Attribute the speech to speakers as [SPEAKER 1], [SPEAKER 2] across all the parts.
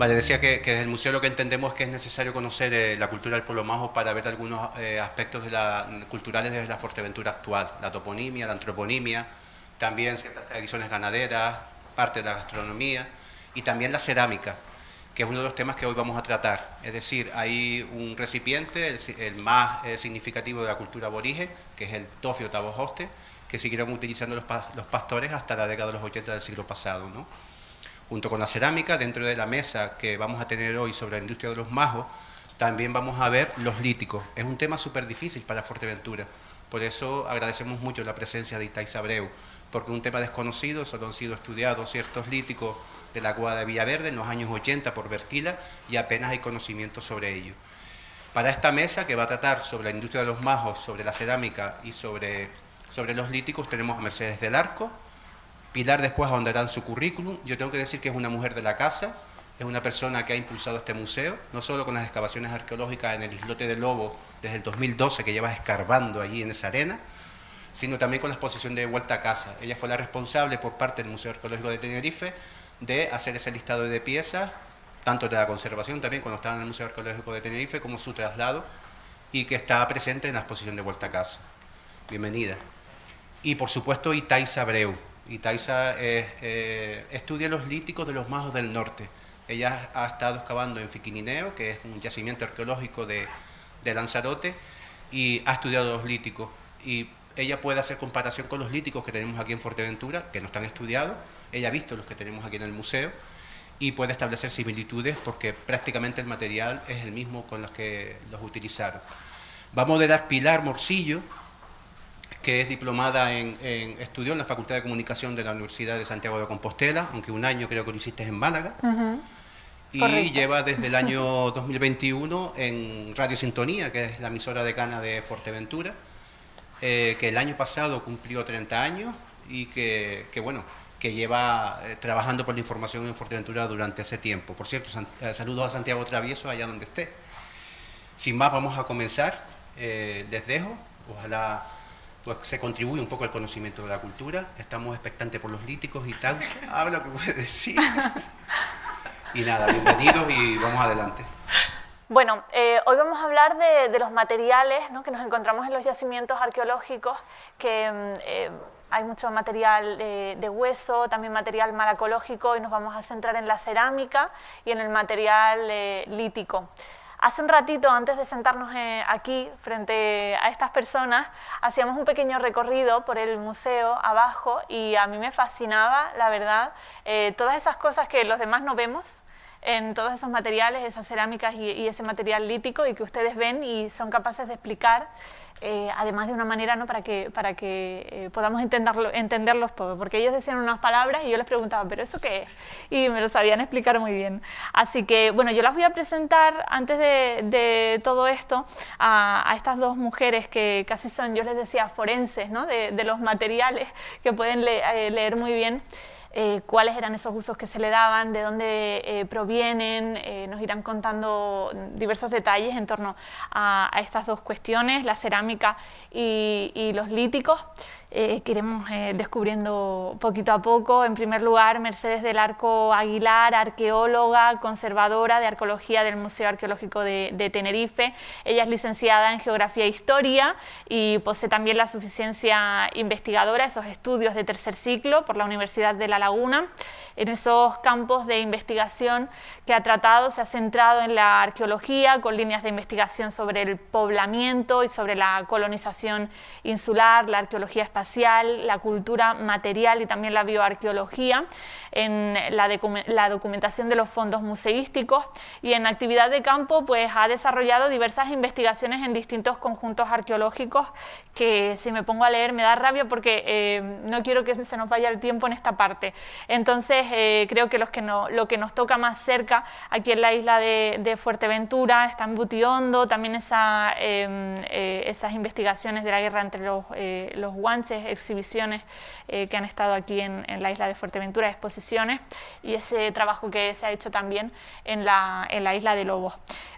[SPEAKER 1] Vale, decía que desde el museo lo que entendemos es que es necesario conocer la cultura del pueblo majo para ver algunos aspectos culturales de la Fuerteventura actual, la toponimia, la antroponimia, también ciertas tradiciones ganaderas, parte de la gastronomía y también la cerámica, que es uno de los temas que hoy vamos a tratar. Es decir, hay un recipiente, el más significativo de la cultura aborigen, que es el tofio tabojoste, que siguieron utilizando los pastores hasta la década de los 80 del siglo pasado, ¿no? Junto con la cerámica, dentro de la mesa que vamos a tener hoy sobre la industria de los majos, también vamos a ver los líticos. Es un tema súper difícil para Fuerteventura, por eso agradecemos mucho la presencia de Itaiza Abreu, porque es un tema desconocido, solo han sido estudiados ciertos líticos de la cueva de Villaverde en los años 80 por Bertila y apenas hay conocimiento sobre ello. Para esta mesa que va a tratar sobre la industria de los majos, sobre la cerámica y sobre los líticos, tenemos a Mercedes del Arco. Pilar después ahondará en su currículum. Yo tengo que decir que es una mujer de la casa, es una persona que ha impulsado este museo, no solo con las excavaciones arqueológicas en el islote de Lobo desde el 2012, que lleva escarbando allí en esa arena, sino también con la exposición de Vuelta a Casa. Ella fue la responsable por parte del Museo Arqueológico de Tenerife de hacer ese listado de piezas, tanto de la conservación también cuando estaba en el Museo Arqueológico de Tenerife, como su traslado, y que está presente en la exposición de Vuelta a Casa. Bienvenida. Y por supuesto Itaiza Abreu. Itaiza estudia los líticos de los majos del norte. Ella ha estado excavando en Fiquinineo, que es un yacimiento arqueológico de Lanzarote, y ha estudiado los líticos. Y ella puede hacer comparación con los líticos que tenemos aquí en Fuerteventura, que no están estudiados. Ella ha visto los que tenemos aquí en el museo y puede establecer similitudes porque prácticamente el material es el mismo con los que los utilizaron. Va a moderar Pilar Morcillo, que es diplomada estudió en la Facultad de Comunicación de la Universidad de Santiago de Compostela, aunque un año creo que lo hiciste en Málaga. Y correcto. Lleva desde el año 2021 en Radio Sintonía, que es la emisora decana de Fuerteventura, que el año pasado cumplió 30 años y que lleva trabajando por la información en Fuerteventura durante ese tiempo. Por cierto, saludos a Santiago Travieso, allá donde esté. Sin más, vamos a comenzar. Les dejo. Ojalá pues, se contribuya un poco al conocimiento de la cultura. Estamos expectantes por los líticos y tal. Habla lo que puede decir. Y nada, bienvenidos y vamos adelante.
[SPEAKER 2] Bueno, hoy vamos a hablar de los materiales, ¿no?, que nos encontramos en los yacimientos arqueológicos, que hay mucho material de hueso, también material malacológico, y nos vamos a centrar en la cerámica y en el material lítico. Hace un ratito, antes de sentarnos aquí frente a estas personas, hacíamos un pequeño recorrido por el museo abajo y a mí me fascinaba, la verdad, todas esas cosas que los demás no vemos en todos esos materiales, esas cerámicas y ese material lítico, y que ustedes ven y son capaces de explicar, además de una manera, ¿no?, para que podamos entenderlos todos, porque ellos decían unas palabras y yo les preguntaba, ¿pero eso qué es? Y me lo sabían explicar muy bien. Así que, bueno, yo las voy a presentar, antes de todo esto, a estas dos mujeres que casi son, yo les decía, forenses, ¿no?, de los materiales, que pueden leer muy bien cuáles eran esos usos que se le daban, de dónde provienen. Nos irán contando diversos detalles en torno a estas dos cuestiones, la cerámica y los líticos, que iremos descubriendo poquito a poco. En primer lugar, Mercedes del Arco Aguilar, arqueóloga, conservadora de arqueología del Museo Arqueológico de Tenerife. Ella es licenciada en Geografía e Historia y posee también la suficiencia investigadora, esos estudios de tercer ciclo por la Universidad de La Laguna. En esos campos de investigación que ha tratado, se ha centrado en la arqueología, con líneas de investigación sobre el poblamiento y sobre la colonización insular, la arqueología espacial, la cultura material y también la bioarqueología, en la documentación de los fondos museísticos, y en actividad de campo pues ha desarrollado diversas investigaciones en distintos conjuntos arqueológicos que, si me pongo a leer, me da rabia porque no quiero que se nos vaya el tiempo en esta parte. Entonces creo que lo que nos toca más cerca aquí en la isla de Fuerteventura está en Butiondo, también esas investigaciones de la guerra entre los guanches, exhibiciones que han estado aquí en la isla de Fuerteventura, exposiciones, y ese trabajo que se ha hecho también en la isla de Lobos.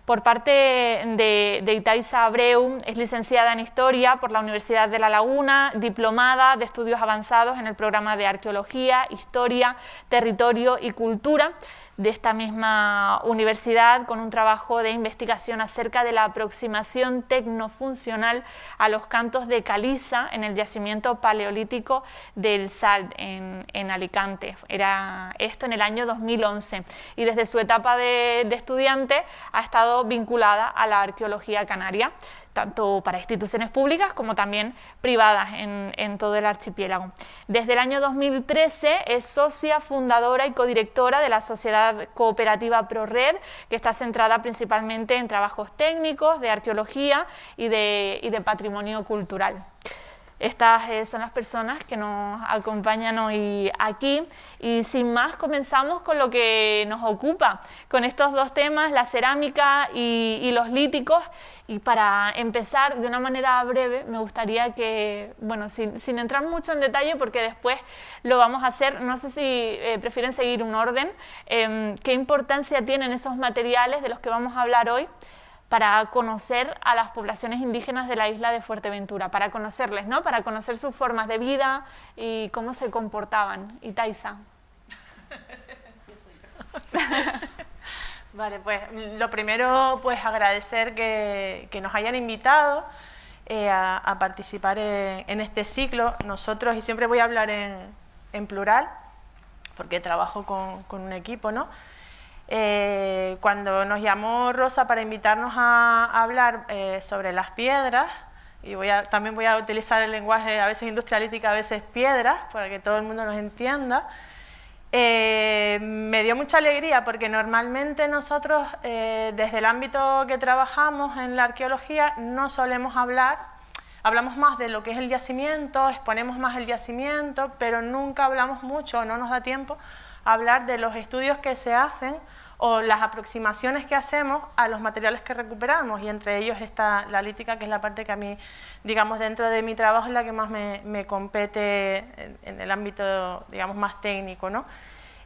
[SPEAKER 2] Por parte de Itaiza Abreu, es licenciada en Historia por la Universidad de La Laguna, diplomada de estudios avanzados en el programa de Arqueología, Historia, Territorio y Cultura. de esta misma universidad con un trabajo de investigación acerca de la aproximación tecnofuncional a los cantos de caliza en el yacimiento paleolítico del Salt en Alicante. Era esto en el año 2011 y desde su etapa de estudiante ha estado vinculada a la arqueología canaria, tanto para instituciones públicas como también privadas en todo el archipiélago. Desde el año 2013 es socia fundadora y codirectora de la Sociedad Cooperativa ProRed, que está centrada principalmente en trabajos técnicos, de arqueología y de patrimonio cultural. Estas son las personas que nos acompañan hoy aquí y sin más comenzamos con lo que nos ocupa, con estos dos temas, la cerámica y los líticos. Y para empezar de una manera breve me gustaría que, bueno, sin entrar mucho en detalle porque después lo vamos a hacer, no sé si prefieren seguir un orden, qué importancia tienen esos materiales de los que vamos a hablar hoy para conocer a las poblaciones indígenas de la isla de Fuerteventura, para conocerles, ¿no? Para conocer sus formas de vida y cómo se comportaban. Y Taisa.
[SPEAKER 3] Vale, pues lo primero, pues agradecer que nos hayan invitado a participar en este ciclo. Nosotros, y siempre voy a hablar en plural, porque trabajo con un equipo, ¿no? Cuando nos llamó Rosa para invitarnos a hablar sobre las piedras, y también voy a utilizar el lenguaje a veces industrialítica, a veces piedras, para que todo el mundo nos entienda, me dio mucha alegría porque normalmente nosotros desde el ámbito que trabajamos en la arqueología no solemos hablamos más de lo que es el yacimiento, exponemos más el yacimiento, pero nunca hablamos mucho, no nos da tiempo a hablar de los estudios que se hacen o las aproximaciones que hacemos a los materiales que recuperamos, y entre ellos está la lítica, que es la parte que a mí, digamos, dentro de mi trabajo es la que más me compete en el ámbito, digamos, más técnico, ¿no?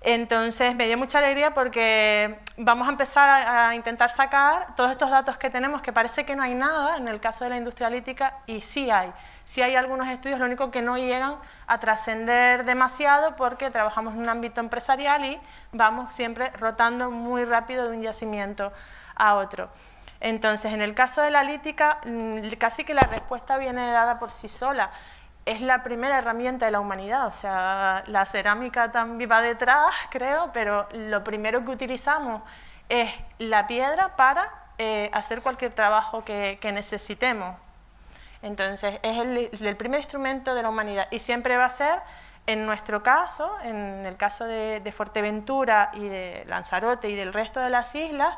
[SPEAKER 3] Entonces me dio mucha alegría porque vamos a empezar a intentar sacar todos estos datos que tenemos, que parece que no hay nada en el caso de la industrialítica, y sí hay algunos estudios, lo único que no llegan a trascender demasiado porque trabajamos en un ámbito empresarial y vamos siempre rotando muy rápido de un yacimiento a otro. Entonces, en el caso de la lítica, casi que la respuesta viene dada por sí sola. Es la primera herramienta de la humanidad, o sea, la cerámica también va detrás, creo, pero lo primero que utilizamos es la piedra para hacer cualquier trabajo que necesitemos. Entonces, es el primer instrumento de la humanidad y siempre va a ser, en nuestro caso, en el caso de Fuerteventura y de Lanzarote y del resto de las islas,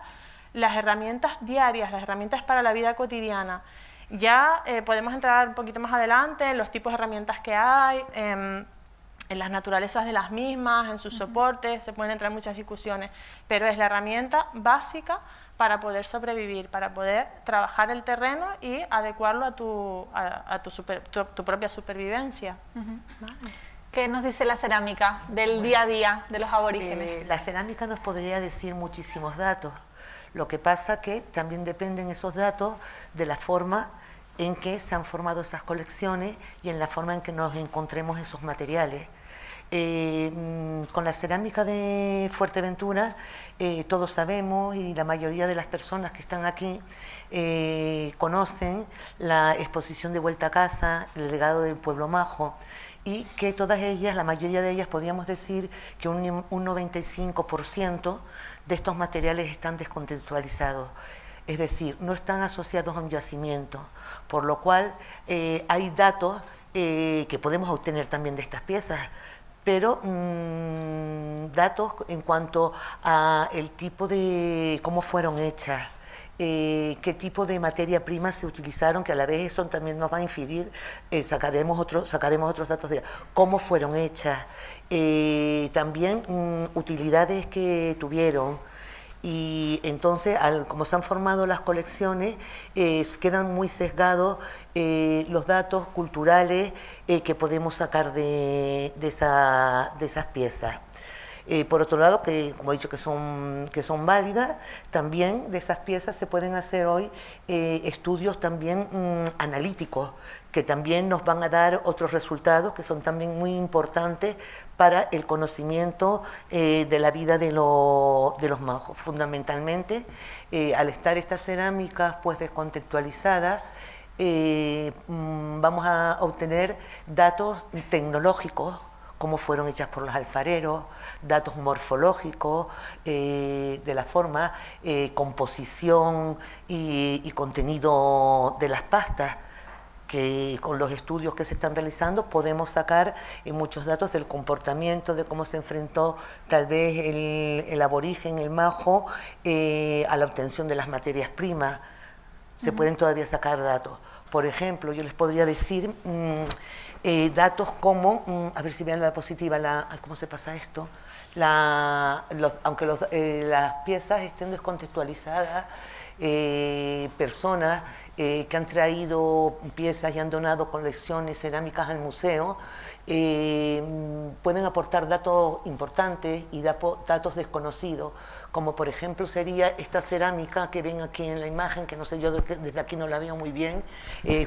[SPEAKER 3] las herramientas diarias, las herramientas para la vida cotidiana. Ya podemos entrar un poquito más adelante en los tipos de herramientas que hay, en las naturalezas de las mismas, en sus soportes, se pueden entrar muchas discusiones, pero es la herramienta básica para poder sobrevivir, para poder trabajar el terreno y adecuarlo a tu propia supervivencia. Vale.
[SPEAKER 2] ¿Qué nos dice la cerámica del día a día de los aborígenes?
[SPEAKER 4] La cerámica nos podría decir muchísimos datos. Lo que pasa que también dependen esos datos de la forma en que se han formado esas colecciones y en la forma en que nos encontremos esos materiales. Con la cerámica de Fuerteventura todos sabemos, y la mayoría de las personas que están aquí conocen la exposición de Vuelta a Casa, el legado del Pueblo Majo, y que todas ellas, la mayoría de ellas, podríamos decir que un 95% de estos materiales están descontextualizados, es decir, no están asociados a un yacimiento, por lo cual hay datos que podemos obtener también de estas piezas, pero datos en cuanto a el tipo de cómo fueron hechas, qué tipo de materia prima se utilizaron, que a la vez eso también nos va a incidir, sacaremos otros datos de cómo fueron hechas, también utilidades que tuvieron. Y entonces, como se han formado las colecciones, quedan muy sesgados los datos culturales que podemos sacar de esas piezas. Por otro lado, que como he dicho que son válidas, también de esas piezas se pueden hacer hoy estudios también analíticos, que también nos van a dar otros resultados que son también muy importantes para el conocimiento de la vida de los majos. Fundamentalmente, al estar estas cerámicas pues descontextualizadas, vamos a obtener datos tecnológicos, cómo fueron hechas por los alfareros, datos morfológicos de la forma, composición y contenido de las pastas, que con los estudios que se están realizando podemos sacar muchos datos del comportamiento, de cómo se enfrentó tal vez el aborigen, el majo, a la obtención de las materias primas. Se pueden todavía sacar datos. Por ejemplo, yo les podría decir datos como, a ver si vean la diapositiva, ¿cómo se pasa esto? Aunque las piezas estén descontextualizadas, personas que han traído piezas y han donado colecciones cerámicas al museo, pueden aportar datos importantes y datos desconocidos, como por ejemplo sería esta cerámica que ven aquí en la imagen, que no sé, yo desde aquí no la veo muy bien,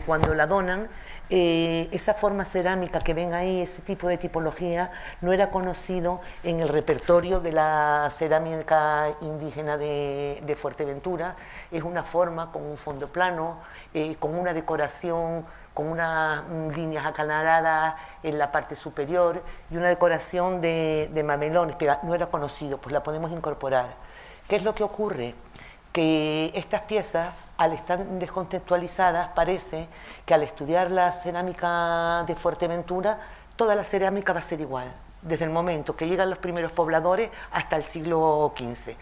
[SPEAKER 4] cuando la donan, esa forma cerámica que ven ahí, ese tipo de tipología, no era conocido en el repertorio de la cerámica indígena de Fuerteventura. Es una forma con un fondo plano, con una decoración, con unas líneas acanaladas en la parte superior y una decoración de mamelones, pero no era conocido, pues la podemos incorporar. ¿Qué es lo que ocurre? Que estas piezas, al estar descontextualizadas, parece que al estudiar la cerámica de Fuerteventura, toda la cerámica va a ser igual, desde el momento que llegan los primeros pobladores hasta el siglo XV.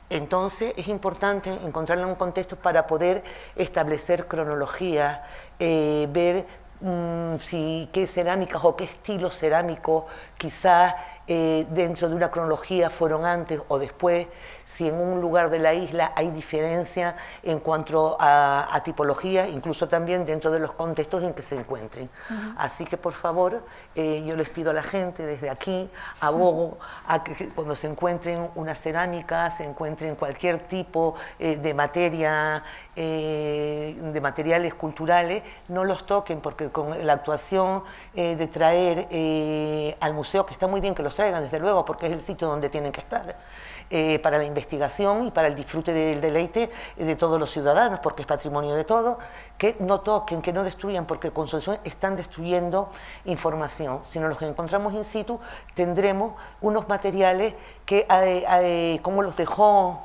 [SPEAKER 4] Entonces es importante encontrarlo en un contexto para poder establecer cronologías, ver qué cerámicas o qué estilo cerámico quizás dentro de una cronología fueron antes o después, si en un lugar de la isla hay diferencia en cuanto a tipología, incluso también dentro de los contextos en que se encuentren. Así que por favor, yo les pido a la gente desde aquí, abogo a que cuando se encuentren una cerámica, se encuentren cualquier tipo de materia, de materiales culturales, no los toquen, porque con la actuación de traer al museo, que está muy bien que los traigan desde luego, porque es el sitio donde tienen que estar, para la investigación y para el disfrute del deleite de todos los ciudadanos, porque es patrimonio de todos, que no toquen, que no destruyan, porque con su acción están destruyendo información. Si nos los encontramos in situ, tendremos unos materiales que como los dejó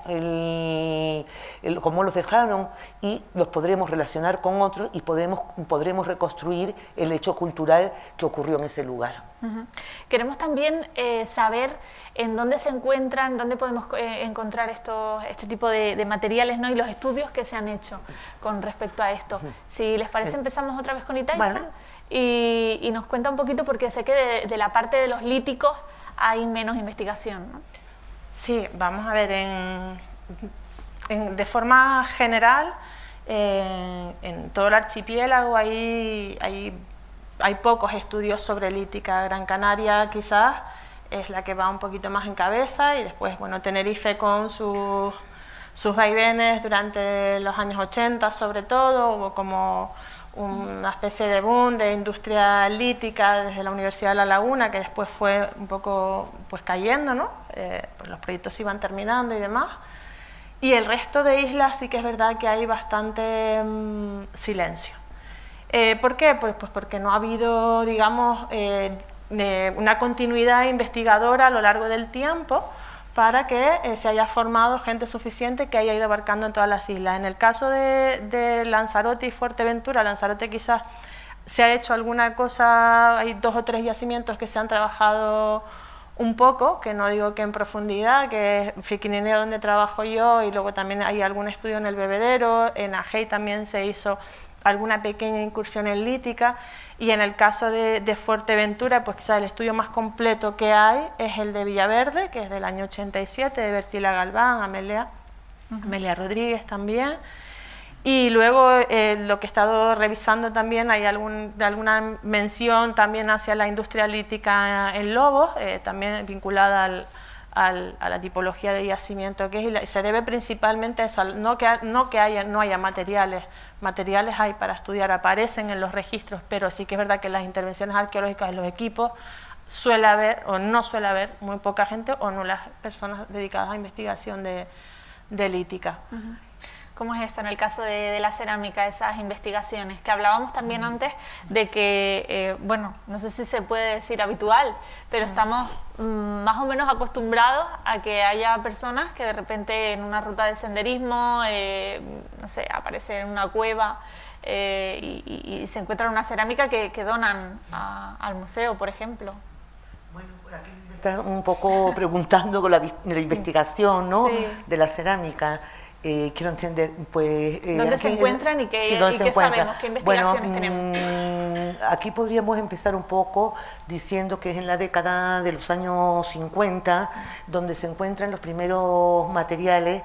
[SPEAKER 4] como los dejaron, y los podremos relacionar con otros y podremos reconstruir el hecho cultural que ocurrió en ese lugar.
[SPEAKER 2] Queremos también saber en dónde se encuentran, dónde podemos encontrar este tipo de materiales, ¿no? Y los estudios que se han hecho con respecto a esto. Si les parece, empezamos otra vez con Itaiza, bueno, y nos cuenta un poquito, porque sé que de la parte de los líticos hay menos investigación, ¿no?
[SPEAKER 3] Sí, vamos a ver, de forma general, en todo el archipiélago hay pocos estudios sobre lítica. Gran Canaria quizás es la que va un poquito más en cabeza, y después, bueno, Tenerife con sus vaivenes durante los años 80 sobre todo, hubo como una especie de boom de industria lítica desde la Universidad de La Laguna, que después fue un poco pues cayendo, ¿no? Pues los proyectos iban terminando y demás. Y el resto de islas sí que es verdad que hay bastante silencio. ¿Por qué? Pues porque no ha habido, digamos, una continuidad investigadora a lo largo del tiempo para que se haya formado gente suficiente que haya ido abarcando en todas las islas. En el caso de Lanzarote y Fuerteventura, Lanzarote quizás se ha hecho alguna cosa, hay 2 o 3 yacimientos que se han trabajado un poco, que no digo que en profundidad, que es Fiquinineo, donde trabajo yo, y luego también hay algún estudio en el Bebedero, en Ajei también se hizo alguna pequeña incursión en lítica, y en el caso de Fuerteventura, pues quizás el estudio más completo que hay es el de Villaverde, que es del año 87, de Bertila Galván, Amelia Rodríguez también. Y luego lo que he estado revisando también, hay alguna mención también hacia la industria lítica en Lobos, también vinculada a la tipología de yacimiento que es, y se debe principalmente a eso, no haya materiales. Materiales hay para estudiar, aparecen en los registros, pero sí que es verdad que en las intervenciones arqueológicas, en los equipos, suele haber o no suele haber muy poca gente o no las personas dedicadas a investigación de lítica.
[SPEAKER 2] ¿Cómo es esto en el caso de la cerámica, esas investigaciones? Que hablábamos también antes de que, bueno, no sé si se puede decir habitual, pero estamos más o menos acostumbrados a que haya personas que de repente en una ruta de senderismo, no sé, aparece en una cueva y se encuentran una cerámica que donan al museo, por ejemplo.
[SPEAKER 4] Bueno, por aquí me está un poco preguntando con la investigación, ¿no?
[SPEAKER 2] Sí.
[SPEAKER 4] De la cerámica. Quiero entender, pues...
[SPEAKER 2] ¿Dónde se encuentran y qué,
[SPEAKER 4] sí, ¿dónde
[SPEAKER 2] y
[SPEAKER 4] se
[SPEAKER 2] qué
[SPEAKER 4] encuentran?
[SPEAKER 2] sabemos? ¿Qué investigaciones tenemos?
[SPEAKER 4] Aquí podríamos empezar un poco diciendo que es en la década de los años 50 donde se encuentran los primeros materiales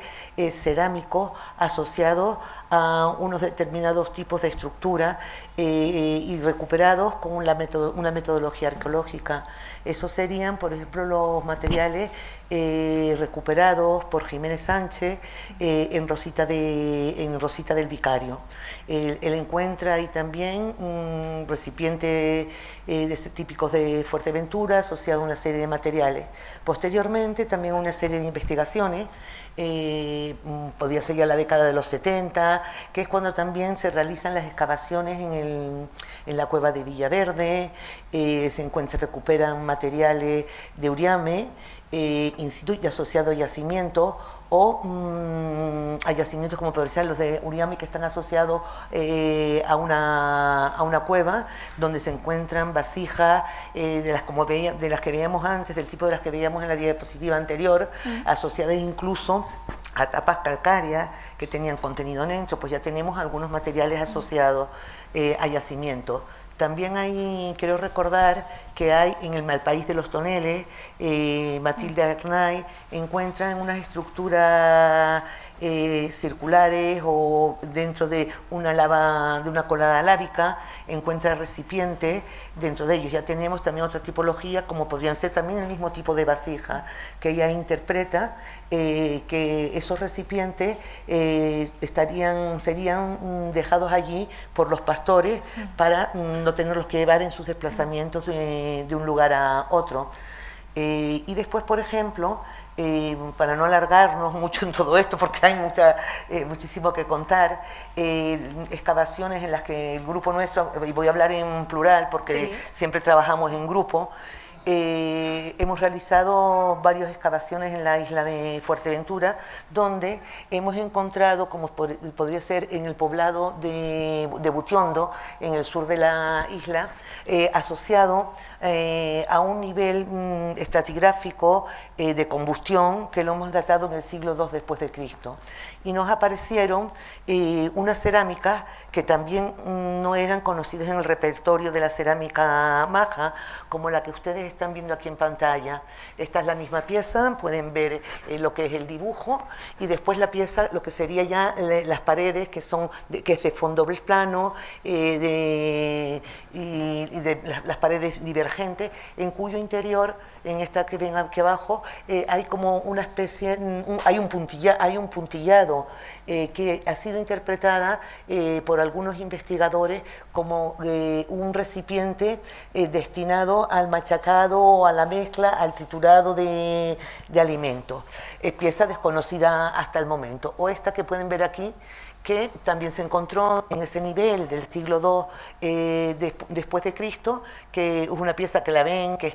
[SPEAKER 4] cerámicos asociados a unos determinados tipos de estructura y recuperados con una metodología arqueológica. Esos serían, por ejemplo, los materiales recuperados por Jiménez Sánchez en Rosita del Vicario. Él encuentra ahí también recipientes típicos de Fuerteventura asociados a una serie de materiales. Posteriormente también una serie de investigaciones, podría ser ya la década de los 70, que es cuando también se realizan las excavaciones en la cueva de Villaverde, se recuperan materiales de Uriame, in situ y asociado a yacimientos o a yacimientos como podrían ser los de Uriame, que están asociados a una cueva donde se encuentran vasijas de las que veíamos antes, del tipo de las que veíamos en la diapositiva anterior, asociadas incluso a tapas calcáreas que tenían contenido dentro. Pues ya tenemos algunos materiales asociados a yacimientos. También hay, quiero recordar que hay en el Malpaís de los Toneles, Matilde Arnay encuentra unas estructuras circulares o dentro de una colada lábica, encuentra recipientes, dentro de ellos ya tenemos también otra tipología, como podrían ser también el mismo tipo de vasija, que ella interpreta que esos recipientes serían dejados allí por los pastores para no tenerlos que llevar en sus desplazamientos de un lugar a otro. Y después, por ejemplo, para no alargarnos mucho en todo esto, porque hay muchísimo que contar, excavaciones en las que el grupo nuestro, y voy a hablar en plural porque sí, siempre trabajamos en grupo, hemos realizado varias excavaciones en la isla de Fuerteventura, donde hemos encontrado, como podría ser en el poblado de Butiondo, en el sur de la isla, asociado a un nivel estratigráfico de combustión que lo hemos datado en el siglo II después de Cristo. Y nos aparecieron unas cerámicas que también no eran conocidas en el repertorio de la cerámica maja, como la que ustedes están viendo aquí en pantalla. Esta es la misma pieza, pueden ver lo que es el dibujo, y después la pieza, lo que sería ya las paredes, que es de fondo plano, y de las paredes divergentes, en cuyo interior, en esta que ven aquí abajo, hay como una especie, hay un puntillado que ha sido interpretada por algunos investigadores como un recipiente destinado al machacado o a la mezcla, al triturado de alimentos. Pieza desconocida hasta el momento. O esta que pueden ver aquí, que también se encontró en ese nivel del siglo II después de Cristo, que es una pieza que la ven, que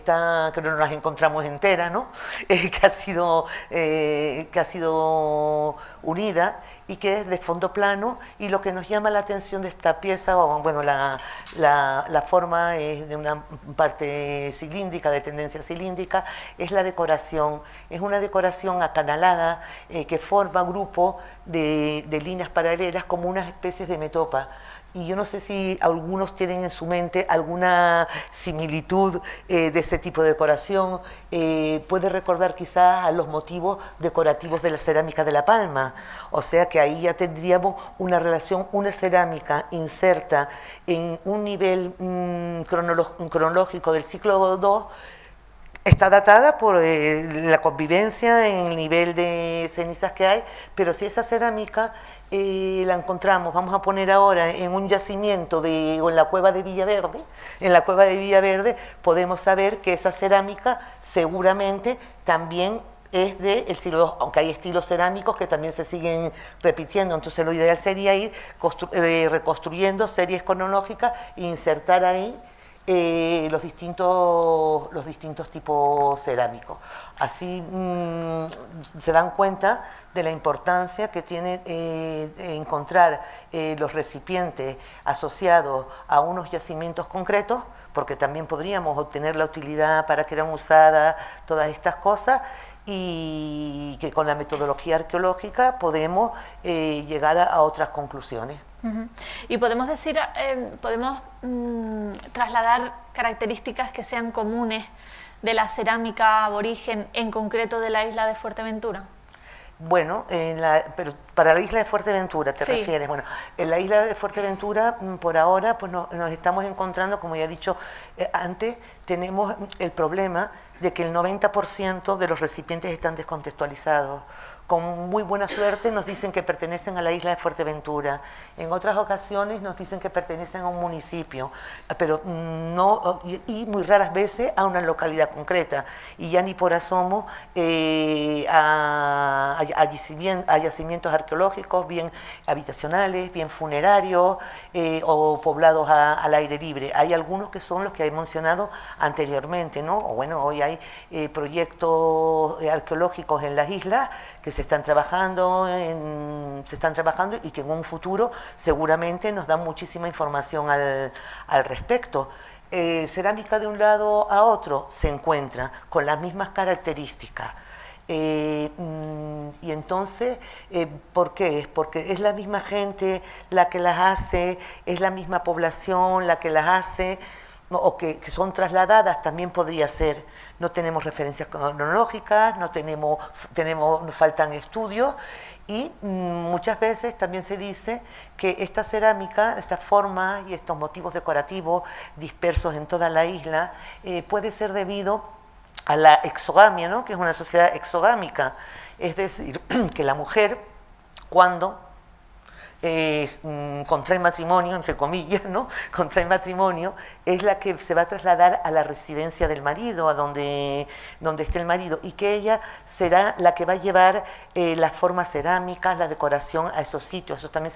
[SPEAKER 4] no las encontramos entera, ¿no? que ha sido unida y que es de fondo plano, y lo que nos llama la atención de esta pieza, bueno, la forma es de una parte cilíndrica, de tendencia cilíndrica, es la decoración. Es una decoración acanalada que forma grupo de líneas paralelas como unas especies de metopa. Y yo no sé si algunos tienen en su mente alguna similitud de ese tipo de decoración. Puede recordar quizás a los motivos decorativos de la cerámica de La Palma. O sea que ahí ya tendríamos una relación, una cerámica inserta en un nivel cronológico del siglo II, Está datada por la convivencia en el nivel de cenizas que hay, pero si esa cerámica la encontramos, vamos a poner ahora en un yacimiento o en la cueva de Villaverde, en la cueva de Villaverde podemos saber que esa cerámica seguramente también es del siglo II, aunque hay estilos cerámicos que también se siguen repitiendo. Entonces lo ideal sería ir reconstruyendo series cronológicas e insertar ahí los distintos tipos cerámicos. Así se dan cuenta de la importancia que tiene encontrar los recipientes asociados a unos yacimientos concretos, porque también podríamos obtener la utilidad para que eran usadas todas estas cosas, y que con la metodología arqueológica podemos llegar a otras conclusiones.
[SPEAKER 2] Y podemos decir, trasladar características que sean comunes de la cerámica aborigen, en concreto de la isla de Fuerteventura.
[SPEAKER 4] Bueno, pero para la isla de Fuerteventura te refieres. Bueno, en la isla de Fuerteventura por ahora pues nos estamos encontrando, como ya he dicho antes, tenemos el problema de que el 90% de los recipientes están descontextualizados. Con muy buena suerte nos dicen que pertenecen a la isla de Fuerteventura. En otras ocasiones nos dicen que pertenecen a un municipio, pero no, y muy raras veces a una localidad concreta. Y ya ni por asomo a yacimientos arqueológicos, bien habitacionales, bien funerarios o poblados al aire libre. Hay algunos que son los que he mencionado anteriormente, ¿no? O bueno, hoy hay proyectos arqueológicos en las islas que se están trabajando y que en un futuro seguramente nos dan muchísima información al respecto. Cerámica de un lado a otro se encuentra con las mismas características. Y entonces, ¿por qué? Es porque es la misma gente la que las hace, es la misma población la que las hace, o que son trasladadas, también podría ser. No tenemos referencias cronológicas, nos faltan estudios, y muchas veces también se dice que esta cerámica, estas formas y estos motivos decorativos dispersos en toda la isla puede ser debido a la exogamia, ¿no? Que es una sociedad exogámica, es decir, que la mujer cuando contrae matrimonio, entre comillas, ¿no? Contrae matrimonio, es la que se va a trasladar a la residencia del marido, a donde esté el marido, y que ella será la que va a llevar las formas cerámicas, la decoración a esos sitios. Eso también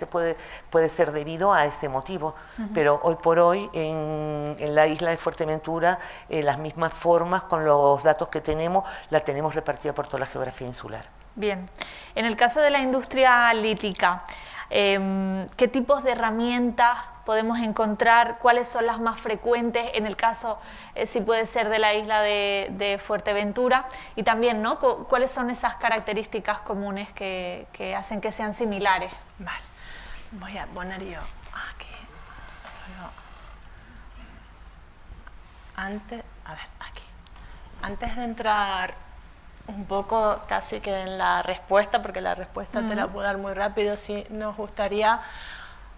[SPEAKER 4] puede ser debido a ese motivo. Pero hoy por hoy en la isla de Fuerteventura las mismas formas, con los datos que tenemos, las tenemos repartidas por toda la geografía insular.
[SPEAKER 2] Bien. En el caso de la industria lítica, ¿qué tipos de herramientas podemos encontrar? ¿Cuáles son las más frecuentes? En el caso, si puede ser de la isla de Fuerteventura. Y también, ¿no? ¿Cuáles son esas características comunes que hacen que sean similares?
[SPEAKER 3] Vale. Voy a poner yo aquí. Solo. Antes de entrar un poco casi que en la respuesta, porque la respuesta te la puedo dar muy rápido, sí nos gustaría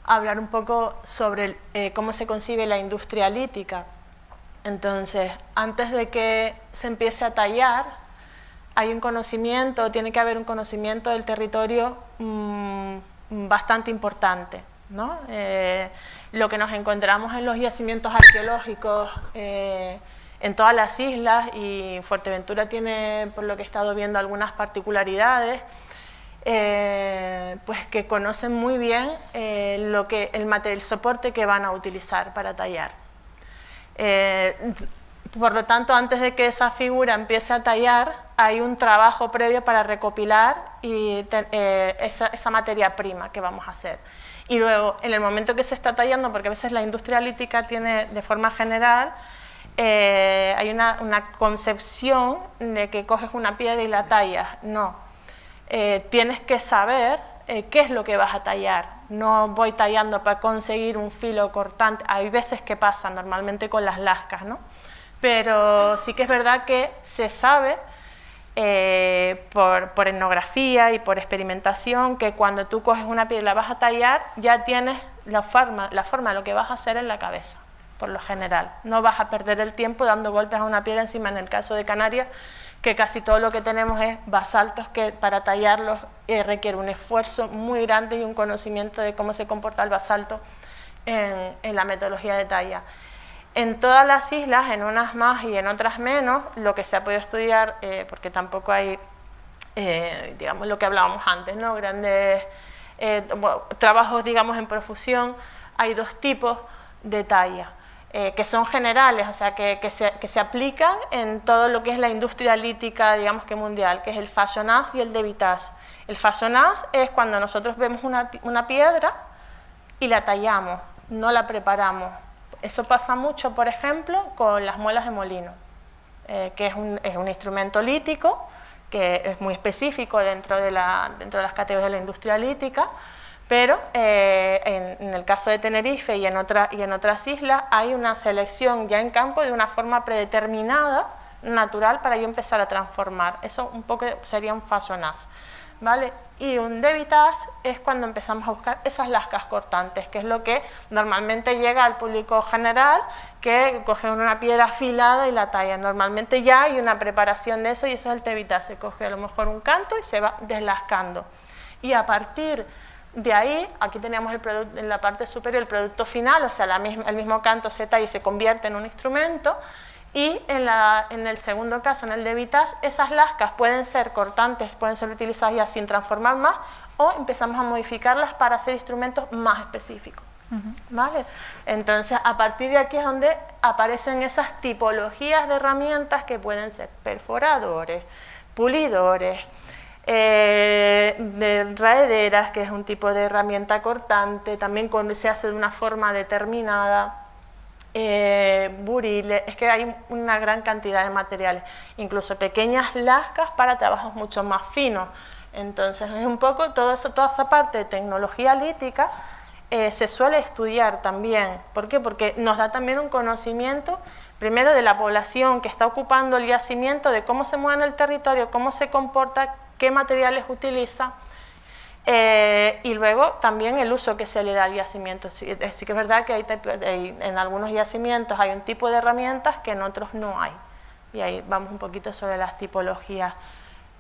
[SPEAKER 3] hablar un poco sobre cómo se concibe la industria lítica. Entonces, antes de que se empiece a tallar, hay un conocimiento, tiene que haber un conocimiento del territorio bastante importante, ¿no? Lo que nos encontramos en los yacimientos arqueológicos en todas las islas, y Fuerteventura tiene, por lo que he estado viendo, algunas particularidades, pues que conocen muy bien el soporte que van a utilizar para tallar. Por lo tanto, antes de que esa figura empiece a tallar, hay un trabajo previo para recopilar esa materia prima que vamos a hacer. Y luego, en el momento que se está tallando, porque a veces la industria lítica tiene, de forma general, hay una concepción de que coges una piedra y la tallas. No, tienes que saber qué es lo que vas a tallar. No voy tallando para conseguir un filo cortante. Hay veces que pasa, normalmente con las lascas, ¿no? Pero sí que es verdad que se sabe por etnografía y por experimentación que cuando tú coges una piedra y la vas a tallar, ya tienes la forma de lo que vas a hacer en la cabeza. por lo general. No vas a perder el tiempo dando golpes a una piedra encima, en el caso de Canarias, que casi todo lo que tenemos es basaltos que para tallarlos requiere un esfuerzo muy grande y un conocimiento de cómo se comporta el basalto en la metodología de talla. En todas las islas, en unas más y en otras menos, lo que se ha podido estudiar, porque tampoco hay, digamos, lo que hablábamos antes, ¿no? Grandes trabajos, digamos, en profusión, hay dos tipos de talla, que son generales, o sea, que se aplican en todo lo que es la industria lítica, digamos que mundial, que es el façonnage y el débitage. El façonnage es cuando nosotros vemos una piedra y la tallamos, no la preparamos. Eso pasa mucho, por ejemplo, con las muelas de molino, que es un instrumento lítico, que es muy específico dentro de las categorías de la industria lítica, pero en el caso de Tenerife y en otras islas hay una selección ya en campo de una forma predeterminada, natural, para yo empezar a transformar. Eso un poco sería un façonnage, ¿vale? Y un débitage es cuando empezamos a buscar esas lascas cortantes, que es lo que normalmente llega al público general, que coge una piedra afilada y la talla. Normalmente ya hay una preparación de eso y eso es el débitage. Se coge a lo mejor un canto y se va deslascando. Y a partir de ahí, aquí teníamos en la parte superior el producto final, o sea, el mismo canto se talla y se convierte en un instrumento. Y en el segundo caso, en el débitage, esas lascas pueden ser cortantes, pueden ser utilizadas ya sin transformar más, o empezamos a modificarlas para hacer instrumentos más específicos. ¿Vale? Entonces, a partir de aquí es donde aparecen esas tipologías de herramientas que pueden ser perforadores, pulidores, de raederas, que es un tipo de herramienta cortante, también cuando se hace de una forma determinada, buriles, es que hay una gran cantidad de materiales, incluso pequeñas lascas para trabajos mucho más finos. Entonces es un poco toda esa parte de tecnología lítica se suele estudiar también. ¿Por qué? Porque nos da también un conocimiento primero de la población que está ocupando el yacimiento, de cómo se mueve en el territorio, cómo se comporta, qué materiales utiliza. Y luego también el uso que se le da al yacimiento. Sí que es verdad que en algunos yacimientos hay un tipo de herramientas que en otros no hay. Y ahí vamos un poquito sobre las tipologías.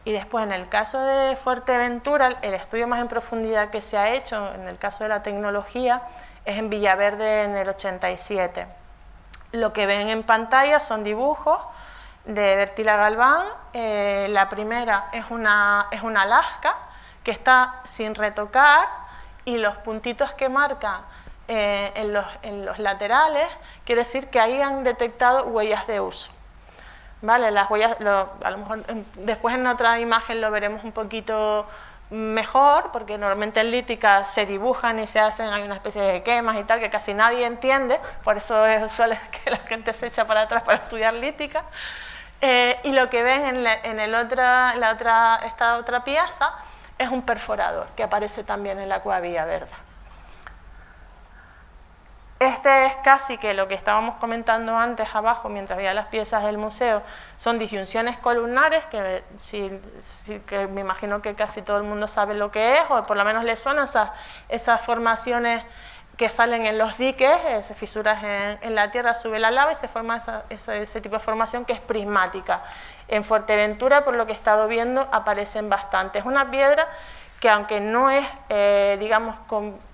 [SPEAKER 3] Y después, en el caso de Fuerteventura, el estudio más en profundidad que se ha hecho, en el caso de la tecnología, es en Villaverde en el 87. Lo que ven en pantalla son dibujos de Bertila Galván. La primera es una lasca que está sin retocar y los puntitos que marcan en los laterales quiere decir que ahí han detectado huellas de uso. ¿Vale? Las huellas, a lo mejor después en otra imagen lo veremos un poquito mejor, porque normalmente en lítica se dibujan y se hacen, hay una especie de quemas y tal, que casi nadie entiende, por eso suele que la gente se echa para atrás para estudiar lítica. Y lo que ven esta otra pieza es un perforador que aparece también en la cueva Villaverde. Este es casi que lo que estábamos comentando antes abajo, mientras veía las piezas del museo, son disyunciones columnares, que que me imagino que casi todo el mundo sabe lo que es, o por lo menos le suenan esas formaciones que salen en los diques, fisuras en la tierra, sube la lava y se forma ese tipo de formación que es prismática. En Fuerteventura, por lo que he estado viendo, aparecen bastante. Es una piedra que, aunque no es, digamos,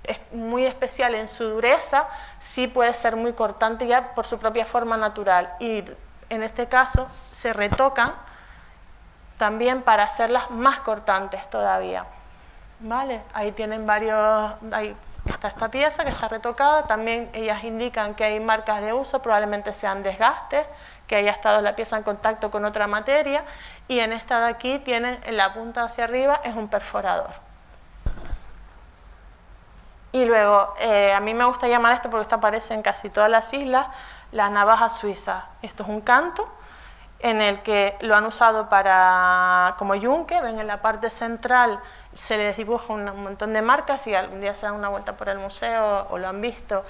[SPEAKER 3] es muy especial en su dureza, sí puede ser muy cortante ya por su propia forma natural. Y en este caso se retocan también para hacerlas más cortantes todavía. ¿Vale? Ahí tienen varios... Ahí está esta pieza que está retocada, también ellas indican que hay marcas de uso, probablemente sean desgastes, que haya estado la pieza en contacto con otra materia, y en esta de aquí tienen en la punta hacia arriba es un perforador. Y luego, a mí me gusta llamar esto porque esto aparece en casi todas las islas, la navaja suiza. Esto es un canto en el que lo han usado como yunque. Ven, en la parte central se les dibuja un montón de marcas, y algún día se dan una vuelta por el museo o lo han visto,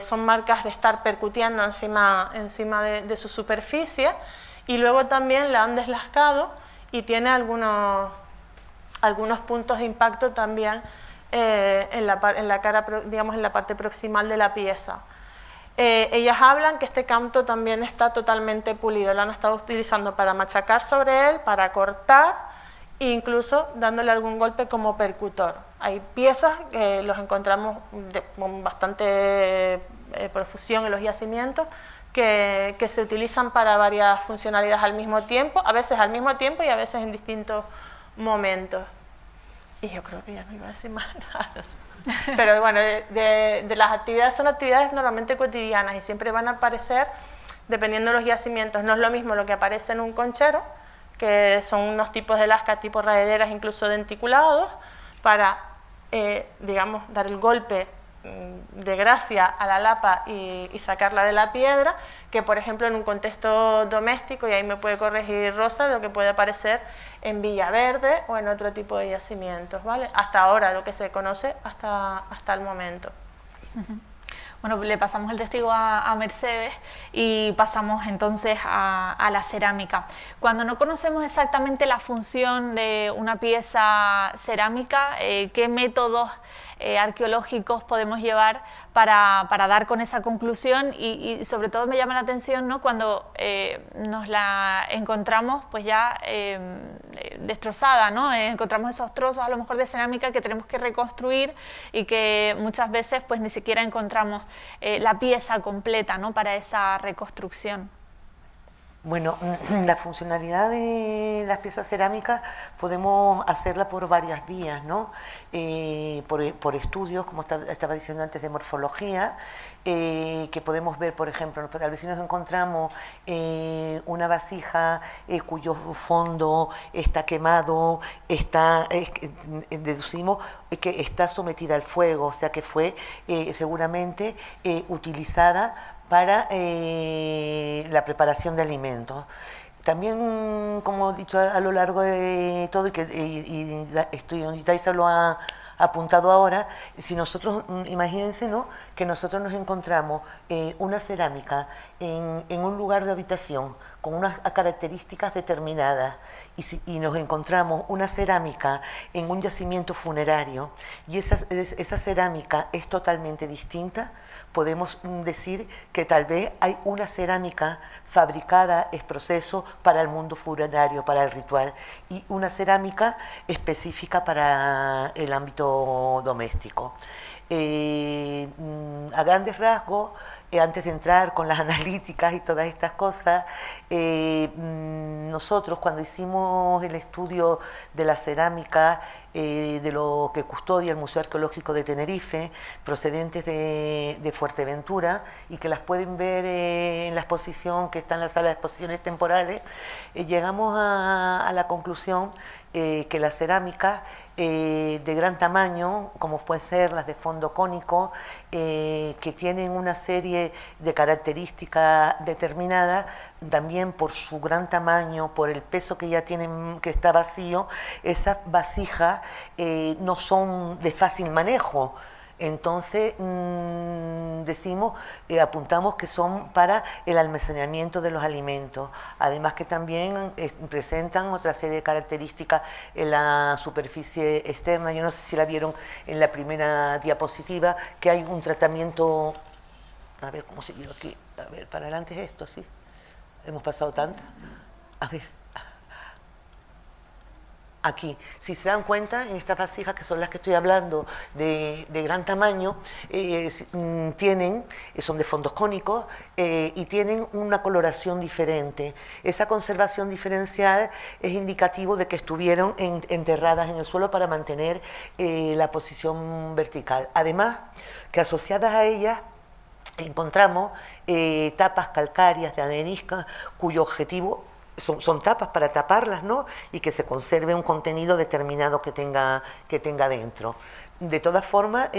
[SPEAKER 3] son marcas de estar percutiendo encima de su superficie, y luego también la han deslascado y tiene algunos puntos de impacto también en la cara, digamos, en la parte proximal de la pieza. ellas hablan que este canto también está totalmente pulido, lo han estado utilizando para machacar sobre él, para cortar e incluso dándole algún golpe como percutor. Hay piezas que los encontramos con bastante profusión en los yacimientos que se utilizan para varias funcionalidades al mismo tiempo, a veces al mismo tiempo y a veces en distintos momentos. Y yo creo que ya no iba a decir más nada. Pero bueno, de las actividades, son actividades normalmente cotidianas y siempre van a aparecer dependiendo de los yacimientos. No es lo mismo lo que aparece en un conchero, que son unos tipos de lascas tipo raederas, incluso denticulados, para, digamos, dar el golpe de gracia a la lapa y sacarla de la piedra, que por ejemplo en un contexto doméstico, y ahí me puede corregir Rosa, de lo que puede aparecer en Villaverde o en otro tipo de yacimientos, ¿vale? Hasta ahora, lo que se conoce hasta el momento.
[SPEAKER 2] Bueno, le pasamos el testigo a Mercedes y pasamos entonces a la cerámica. Cuando no conocemos exactamente la función de una pieza cerámica, ¿qué métodos arqueológicos podemos llevar para dar con esa conclusión? Y sobre todo me llama la atención, ¿no?, cuando nos la encontramos pues ya destrozada, ¿no? Encontramos esos trozos a lo mejor de cerámica que tenemos que reconstruir y que muchas veces pues ni siquiera encontramos la pieza completa, ¿no?, para esa reconstrucción.
[SPEAKER 4] Bueno, la funcionalidad de las piezas cerámicas podemos hacerla por varias vías, ¿no? Por estudios, como estaba diciendo antes, de morfología, que podemos ver, por ejemplo, tal vez si nos encontramos una vasija cuyo fondo está quemado, deducimos que está sometida al fuego, o sea que fue seguramente utilizada para la preparación de alimentos. También, como he dicho a lo largo de todo, y Taisa lo ha apuntado ahora, si nosotros, imagínense, ¿no?, que nosotros nos encontramos una cerámica en un lugar de habitación con unas características determinadas y nos encontramos una cerámica en un yacimiento funerario y esa cerámica es totalmente distinta, podemos decir que tal vez hay una cerámica fabricada ex proceso para el mundo funerario, para el ritual, y una cerámica específica para el ámbito doméstico. A grandes rasgos, antes de entrar con las analíticas y todas estas cosas, nosotros cuando hicimos el estudio de la cerámica, de lo que custodia el Museo Arqueológico de Tenerife, procedentes de Fuerteventura, y que las pueden ver en la exposición que está en la sala de exposiciones temporales, llegamos a la conclusión que las cerámicas de gran tamaño, como pueden ser las de fondo cónico, que tienen una serie de características determinadas, también por su gran tamaño, por el peso que ya tienen, que está vacío, esas vasijas no son de fácil manejo. Entonces apuntamos que son para el almacenamiento de los alimentos, además que también presentan otra serie de características en la superficie externa. Yo no sé si la vieron en la primera diapositiva, que hay un tratamiento, a ver cómo se llega aquí, a ver, para adelante es esto, sí, hemos pasado tantas, a ver. Aquí, si se dan cuenta, en estas vasijas, que son las que estoy hablando, de gran tamaño, son de fondos cónicos y tienen una coloración diferente. Esa conservación diferencial es indicativo de que estuvieron enterradas en el suelo para mantener la posición vertical. Además, que asociadas a ellas encontramos tapas calcáreas de arenisca, cuyo objetivo son tapas para taparlas, ¿no?, y que se conserve un contenido determinado que tenga dentro. De todas formas,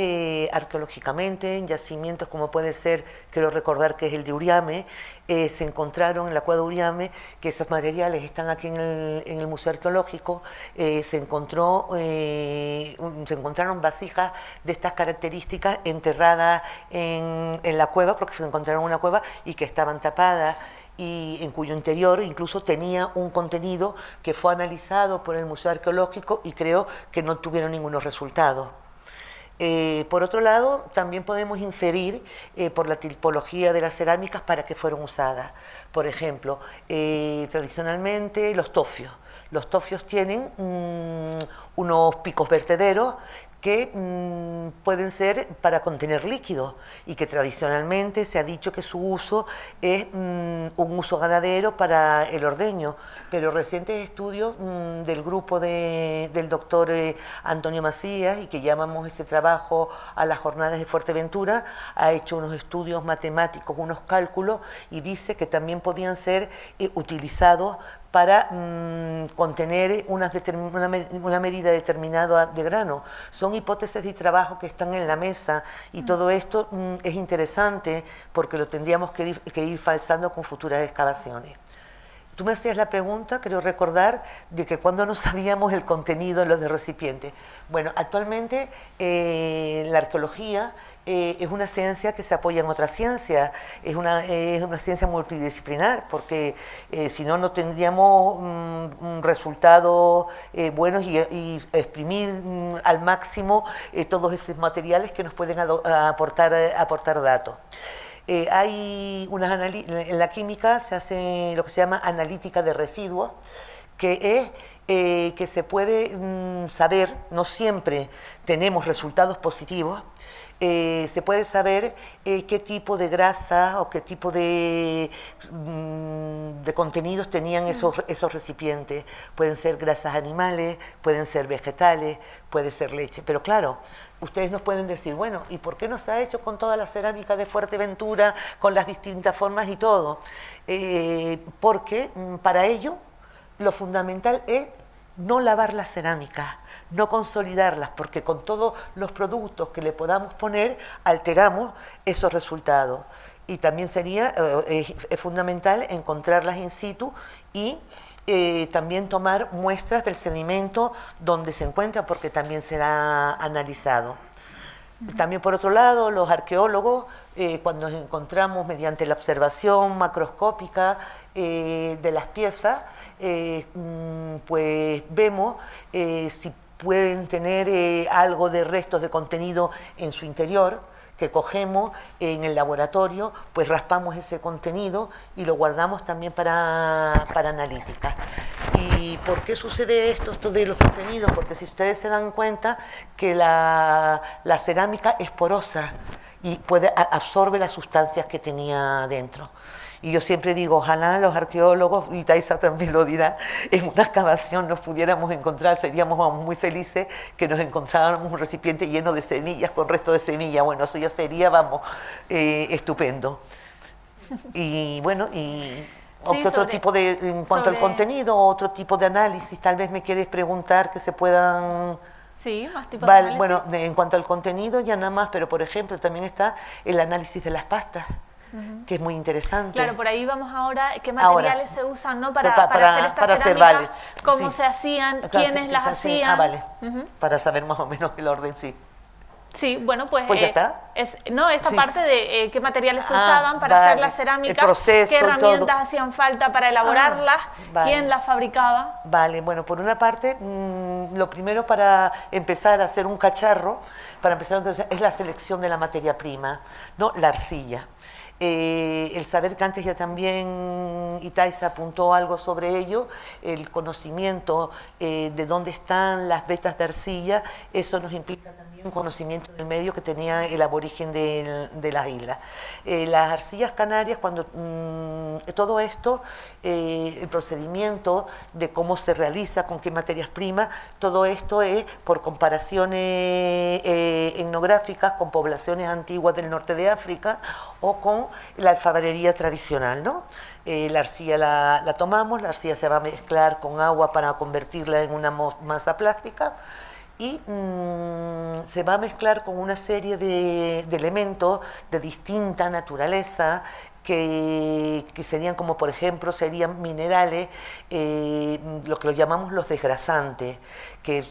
[SPEAKER 4] arqueológicamente, en yacimientos como puede ser, quiero recordar que es el de Uriame, se encontraron en la cueva de Uriame, que esos materiales están aquí en el Museo Arqueológico, se encontraron vasijas de estas características enterradas en la cueva, porque se encontraron en una cueva y que estaban tapadas, y en cuyo interior incluso tenía un contenido que fue analizado por el Museo Arqueológico y creo que no tuvieron ningunos resultados. Por otro lado, también podemos inferir por la tipología de las cerámicas para qué fueron usadas. Por ejemplo, tradicionalmente los tofios. Los tofios tienen unos picos vertederos que pueden ser para contener líquidos y que tradicionalmente se ha dicho que su uso es un uso ganadero para el ordeño, pero recientes estudios del grupo del doctor Antonio Macías, y que llamamos ese trabajo a las jornadas de Fuerteventura, ha hecho unos estudios matemáticos, unos cálculos, y dice que también podían ser utilizados para contener una medida determinada de grano. Son hipótesis de trabajo que están en la mesa, y todo esto es interesante porque lo tendríamos que ir falsando con futuras excavaciones. Tú me hacías la pregunta, creo recordar, de que cuando no sabíamos el contenido en los de recipientes. Bueno, actualmente la arqueología es una ciencia que se apoya en otras ciencias, es una ciencia multidisciplinar, porque si no, no tendríamos resultados buenos y exprimir al máximo todos esos materiales que nos pueden aportar datos. Hay en la química se hace lo que se llama analítica de residuos, que es que se puede saber, no siempre tenemos resultados positivos, se puede saber qué tipo de grasa o qué tipo de contenidos tenían esos recipientes. Pueden ser grasas animales, pueden ser vegetales, puede ser leche. Pero claro, ustedes nos pueden decir, bueno, ¿y por qué no se ha hecho con toda la cerámica de Fuerteventura, con las distintas formas y todo? Porque para ello lo fundamental es no lavar las cerámicas, no consolidarlas, porque con todos los productos que le podamos poner alteramos esos resultados. Y también es fundamental encontrarlas in situ y también tomar muestras del sedimento donde se encuentra, porque también será analizado. También, por otro lado, los arqueólogos, cuando nos encontramos mediante la observación macroscópica de las piezas, pues vemos si pueden tener algo de restos de contenido en su interior, que cogemos en el laboratorio, pues raspamos ese contenido y lo guardamos también para analítica. ¿Y por qué sucede esto de los contenidos? Porque si ustedes se dan cuenta que la cerámica es porosa y absorbe las sustancias que tenía dentro. Y yo siempre digo, ojalá los arqueólogos, y Taisa también lo dirá, en una excavación nos pudiéramos encontrar, seríamos muy felices que nos encontráramos un recipiente lleno de semillas, con resto de semillas. Bueno, eso ya sería, estupendo. Y bueno, ¿qué otro tipo en cuanto al contenido, otro tipo de análisis? Tal vez me quieres preguntar que se puedan...
[SPEAKER 2] Sí, más tipos de análisis.
[SPEAKER 4] Bueno, en cuanto al contenido ya nada más, pero por ejemplo también está el análisis de las pastas, que es muy interesante.
[SPEAKER 2] Claro, por ahí vamos ahora, qué materiales se usan, ¿no? para hacer estas cerámicas, cómo se hacían, quiénes las hacían.
[SPEAKER 4] Para saber más o menos el orden, sí.
[SPEAKER 2] Sí, bueno, pues
[SPEAKER 4] ya está.
[SPEAKER 2] Esta parte de qué materiales se usaban para hacer las cerámicas,
[SPEAKER 4] el proceso,
[SPEAKER 2] qué herramientas hacían falta para elaborarlas, quién las fabricaba.
[SPEAKER 4] Vale, bueno, por una parte, lo primero para empezar a hacer un cacharro, es la selección de la materia prima, ¿no? La arcilla. El saber que antes ya también Itaisa apuntó algo sobre ello, el conocimiento de dónde están las vetas de arcilla, eso nos implica también un conocimiento del medio que tenía el aborigen de las islas. Las arcillas canarias, cuando todo esto, el procedimiento de cómo se realiza, con qué materias primas, todo esto es por comparaciones etnográficas con poblaciones antiguas del norte de África o con la alfarería tradicional, ¿no? La arcilla la tomamos, la arcilla se va a mezclar con agua para convertirla en una masa plástica y se va a mezclar con una serie de elementos de distinta naturaleza que serían como, por ejemplo, serían minerales, lo que lo llamamos los desgrasantes, que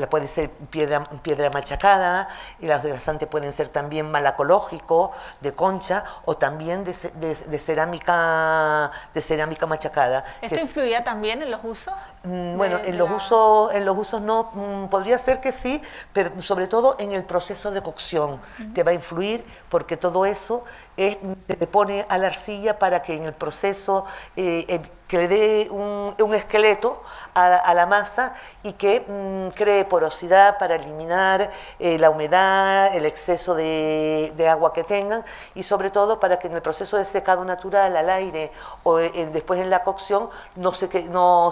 [SPEAKER 4] puede ser piedra machacada, y los desgrasantes pueden ser también malacológicos, de concha, o también de cerámica machacada.
[SPEAKER 2] ¿Esto influía también en los usos?
[SPEAKER 4] Bueno, en los usos no, podría ser que sí, pero sobre todo en el proceso de cocción te va a influir, porque todo eso se le pone a la arcilla para que en el proceso que le dé un esqueleto a la masa y que cree porosidad para eliminar la humedad, el exceso de agua que tengan, y sobre todo para que en el proceso de secado natural al aire o después en la cocción no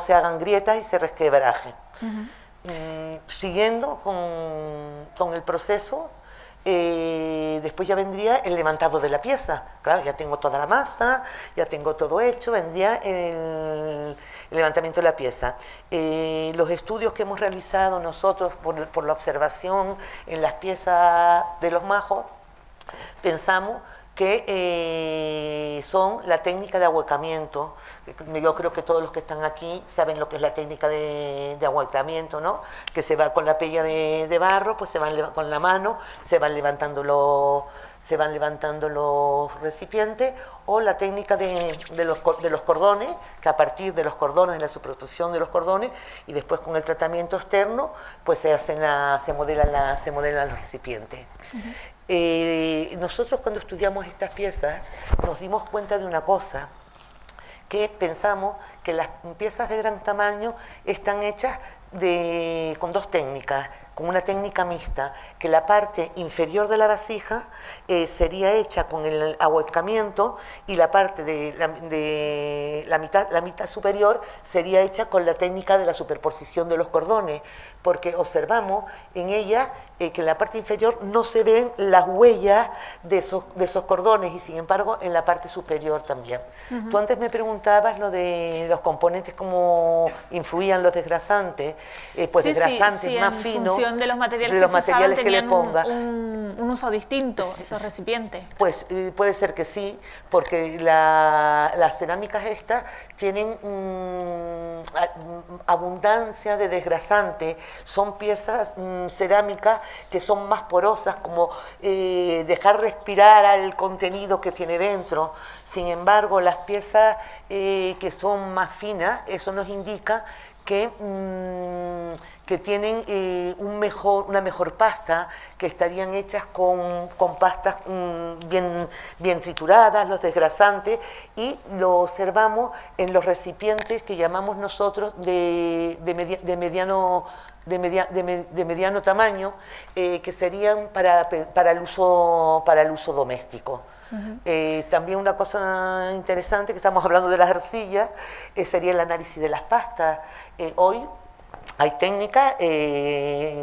[SPEAKER 4] se hagan grietas y se resquebraje. Siguiendo con el proceso, después ya vendría el levantado de la pieza. Claro, ya tengo toda la masa, ya tengo todo hecho, vendría el levantamiento de la pieza. Los estudios que hemos realizado nosotros por la observación en las piezas de los majos, pensamos que son la técnica de ahuecamiento. Yo creo que todos los que están aquí saben lo que es la técnica de ahuecamiento, ¿no? Que se va con la pella de barro, pues con la mano se van levantando los recipientes, o la técnica de los cordones, que a partir de los cordones, de la superposición de los cordones, y después con el tratamiento externo, pues se modelan los recipientes. Nosotros cuando estudiamos estas piezas nos dimos cuenta de una cosa, que pensamos que las piezas de gran tamaño están hechas con dos técnicas, con una técnica mixta, que la parte inferior de la vasija sería hecha con el ahuecamiento, y la parte de la mitad superior sería hecha con la técnica de la superposición de los cordones, porque observamos en ella que en la parte inferior no se ven las huellas de esos cordones, y sin embargo en la parte superior también. Tú antes me preguntabas lo de los componentes, cómo influían los desgrasantes, pues desgrasantes más finos,
[SPEAKER 2] de los materiales
[SPEAKER 4] que le ponga.
[SPEAKER 2] Un uso distinto, esos recipientes.
[SPEAKER 4] Pues puede ser que sí, porque las cerámicas estas tienen abundancia de desgrasante, son piezas cerámicas que son más porosas, como dejar respirar al contenido que tiene dentro. Sin embargo, las piezas que son más finas, eso nos indica que tienen una mejor pasta, que estarían hechas con pastas bien trituradas, los desgrasantes, y lo observamos en los recipientes que llamamos nosotros de mediano tamaño, que serían para el uso doméstico. También una cosa interesante, que estamos hablando de las arcillas, sería el análisis de las pastas. Hoy hay técnicas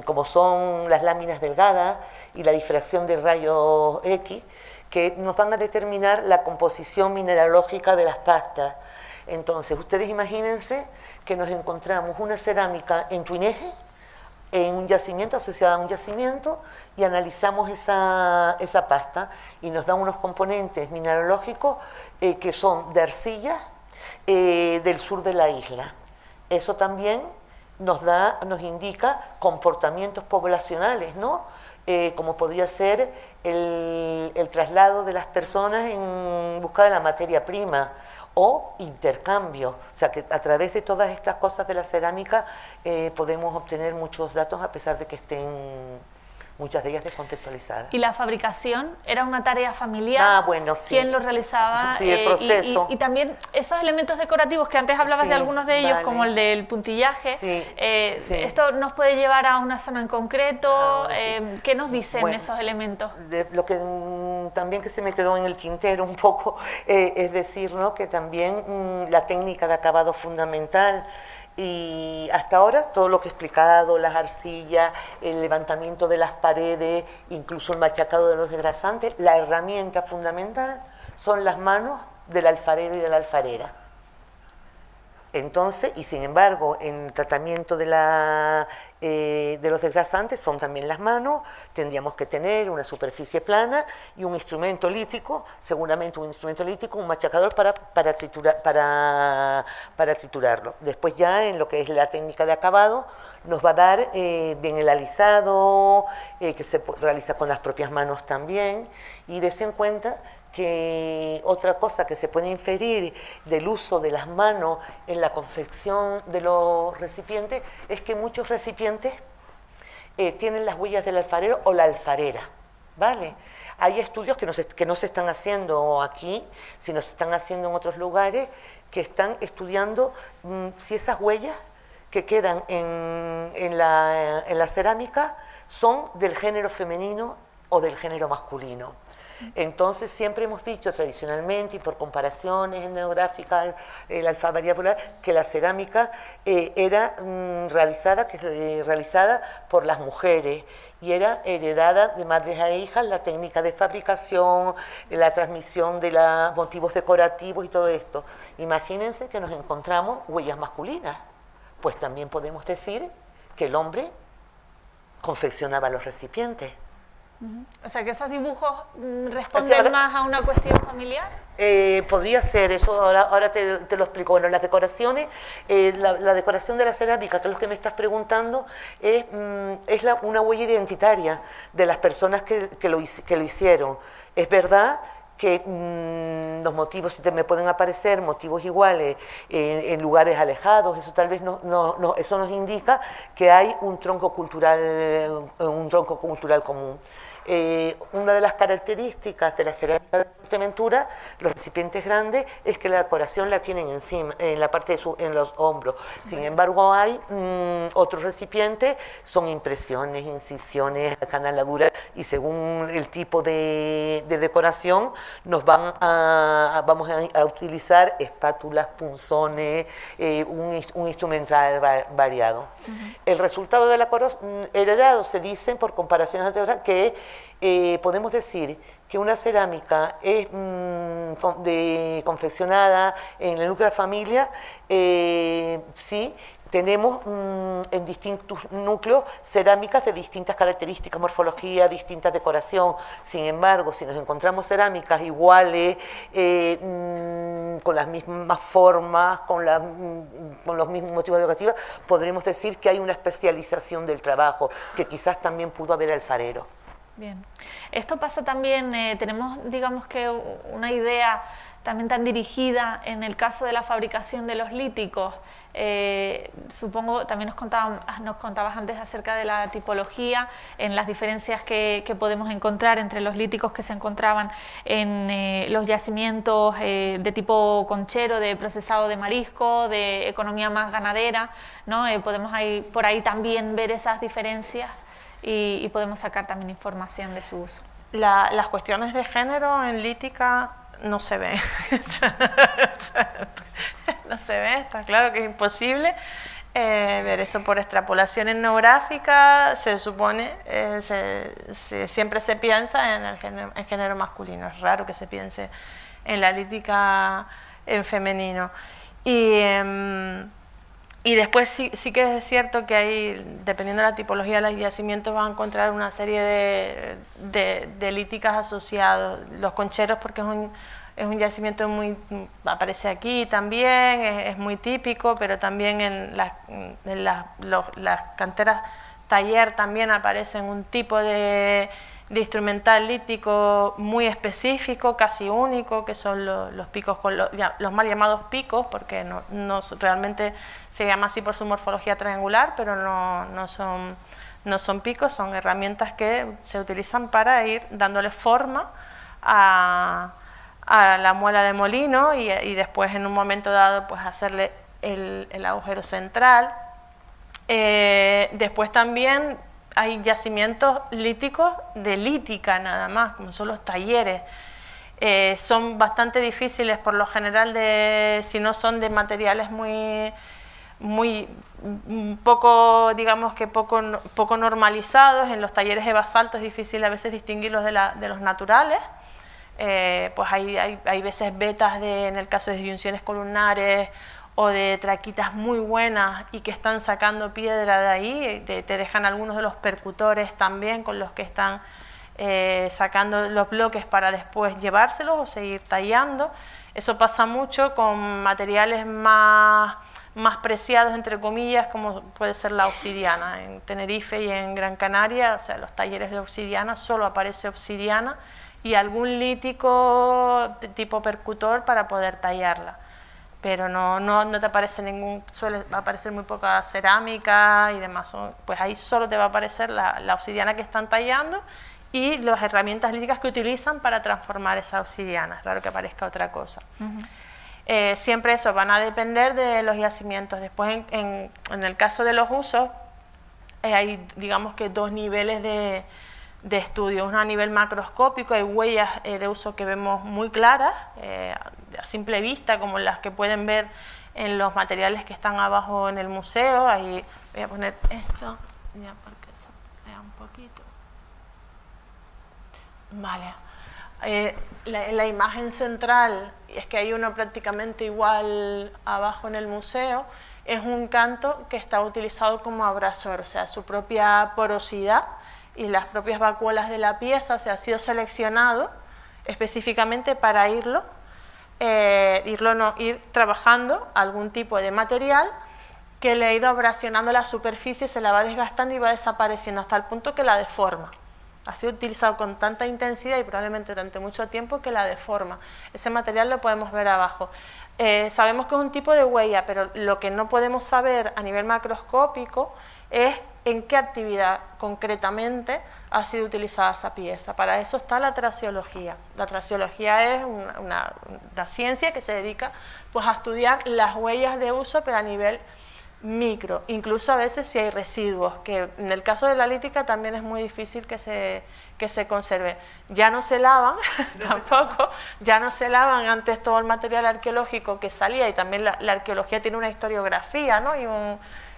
[SPEAKER 4] como son las láminas delgadas y la difracción de rayos X, que nos van a determinar la composición mineralógica de las pastas. Entonces, ustedes imagínense que nos encontramos una cerámica en Tuineje, en un yacimiento, asociada a un yacimiento, y analizamos esa pasta y nos dan unos componentes mineralógicos que son de arcilla del sur de la isla. Eso también nos indica comportamientos poblacionales, ¿no? Como podría ser el traslado de las personas en busca de la materia prima, o intercambio. O sea, que a través de todas estas cosas de la cerámica podemos obtener muchos datos, a pesar de que estén muchas de ellas descontextualizadas.
[SPEAKER 2] ¿Y la fabricación era una tarea familiar?
[SPEAKER 4] Bueno, sí.
[SPEAKER 2] ¿Quién lo realizaba?
[SPEAKER 4] Sí, el proceso.
[SPEAKER 2] Y también esos elementos decorativos, que antes hablabas de algunos de ellos, como el del puntillaje, ¿esto nos puede llevar a una zona en concreto? ¿Qué nos dicen esos elementos?
[SPEAKER 4] Lo que también que se me quedó en el tintero un poco, es decir, ¿no?, que también la técnica de acabado fundamental. Y hasta ahora todo lo que he explicado, las arcillas, el levantamiento de las paredes, incluso el machacado de los desgrasantes, la herramienta fundamental son las manos del alfarero y de la alfarera. Entonces, y sin embargo, en el tratamiento de los desgrasantes son también las manos, tendríamos que tener una superficie plana y un instrumento lítico, seguramente un instrumento lítico, un machacador para triturarlo. Después ya en lo que es la técnica de acabado nos va a dar bien el alisado, que se realiza con las propias manos también, y des en cuenta que otra cosa que se puede inferir del uso de las manos en la confección de los recipientes es que muchos recipientes tienen las huellas del alfarero o la alfarera, ¿vale? Hay estudios que no se están haciendo aquí, sino se están haciendo en otros lugares, que están estudiando si esas huellas que quedan en la cerámica son del género femenino o del género masculino. Entonces siempre hemos dicho tradicionalmente y por comparaciones etnográficas, la alfarería popular, que la cerámica era realizada por las mujeres y era heredada de madres a hijas la técnica de fabricación, la transmisión de los motivos decorativos y todo esto. Imagínense que nos encontramos huellas masculinas, pues también podemos decir que el hombre confeccionaba los recipientes.
[SPEAKER 2] O sea, que esos dibujos responden más a una cuestión familiar.
[SPEAKER 4] Podría ser, eso ahora te lo explico. Bueno, las decoraciones, la decoración de la cerámica, que es lo que me estás preguntando, es una huella identitaria de las personas que lo hicieron. Es verdad que los motivos, si me pueden aparecer motivos iguales en lugares alejados, eso tal vez eso nos indica que hay un tronco cultural común. Una de las características de la cerámica de Fuerteventura, los recipientes grandes, es que la decoración la tienen encima, en la parte en los hombros. Sin embargo, hay otros recipientes, son impresiones, incisiones, acanaladuras, y según el tipo de decoración, vamos a utilizar espátulas, punzones, un instrumental variado. El resultado de la heredado se dicen, por comparaciones anteriores, que podemos decir que una cerámica es confeccionada en el núcleo de familia, sí, tenemos en distintos núcleos cerámicas de distintas características, morfología, distinta decoración. Sin embargo, si nos encontramos cerámicas iguales, con las mismas formas, con los mismos motivos decorativos, podremos decir que hay una especialización del trabajo, que quizás también pudo haber alfarero.
[SPEAKER 2] Bien. Esto pasa también, tenemos, digamos que una idea también tan dirigida en el caso de la fabricación de los líticos. Supongo, también nos contabas antes acerca de la tipología, en las diferencias que podemos encontrar entre los líticos que se encontraban en los yacimientos de tipo conchero, de procesado de marisco, de economía más ganadera, ¿no? Podemos por ahí también ver esas diferencias y podemos sacar también información de su uso.
[SPEAKER 3] Las cuestiones de género en lítica no se ven. No se ve, está claro que es imposible ver eso por extrapolación etnográfica. Se supone, siempre se piensa en el género masculino, es raro que se piense en la lítica en femenino. Y después sí que es cierto que hay, dependiendo de la tipología de los yacimientos, vas a encontrar una serie de líticas asociados. Los concheros, porque es un yacimiento aparece aquí también, es muy típico, pero también en las canteras taller también aparecen un tipo de instrumental lítico muy específico, casi único, que son los picos, los mal llamados picos, porque no realmente se llama así por su morfología triangular, pero no son picos, son herramientas que se utilizan para ir dándole forma a la muela de molino y después en un momento dado pues hacerle el agujero central. Después también hay yacimientos líticos de lítica nada más, como son los talleres. Son bastante difíciles por lo general, si no son de materiales poco, digamos que poco normalizados. En los talleres de basalto es difícil a veces distinguirlos de los naturales. Pues hay veces vetas en el caso de disyunciones columnares o de traquitas muy buenas y que están sacando piedra de ahí, te dejan algunos de los percutores también con los que están sacando los bloques para después llevárselos o seguir tallando. Eso pasa mucho con materiales más preciados, entre comillas, como puede ser la obsidiana. En Tenerife y en Gran Canaria, o sea, los talleres de obsidiana, solo aparece obsidiana y algún lítico tipo percutor para poder tallarla. Pero no te aparece suele aparecer muy poca cerámica y demás. Pues ahí solo te va a aparecer la obsidiana que están tallando y las herramientas líticas que utilizan para transformar esa obsidiana. Es raro que aparezca otra cosa. Siempre eso, van a depender de los yacimientos. Después, en el caso de los usos, hay, digamos que, dos niveles de estudio. Uno a nivel macroscópico, hay huellas de uso que vemos muy claras, a simple vista, como las que pueden ver en los materiales que están abajo en el museo. Ahí voy a poner esto, ya para que se vea un poquito. Vale. La imagen central, es que hay uno prácticamente igual abajo en el museo, es un canto que está utilizado como abrasor, o sea, su propia porosidad y las propias vacuolas de la pieza, o sea, ha sido seleccionado específicamente para ir trabajando algún tipo de material que le ha ido abrasionando la superficie, se la va desgastando y va desapareciendo hasta el punto que la deforma. Ha sido utilizado con tanta intensidad y probablemente durante mucho tiempo que la deforma. Ese material lo podemos ver abajo. Sabemos que es un tipo de huella, pero lo que no podemos saber a nivel macroscópico es en qué actividad concretamente ha sido utilizada esa pieza. Para eso está la traciología. La traciología es una ciencia que se dedica, pues, a estudiar las huellas de uso, pero a nivel micro, incluso a veces si hay residuos, que en el caso de la lítica también es muy difícil que se conserve. Ya no se lavan, tampoco, ya no se lavan antes todo el material arqueológico que salía, y también la arqueología tiene una historiografía, ¿no?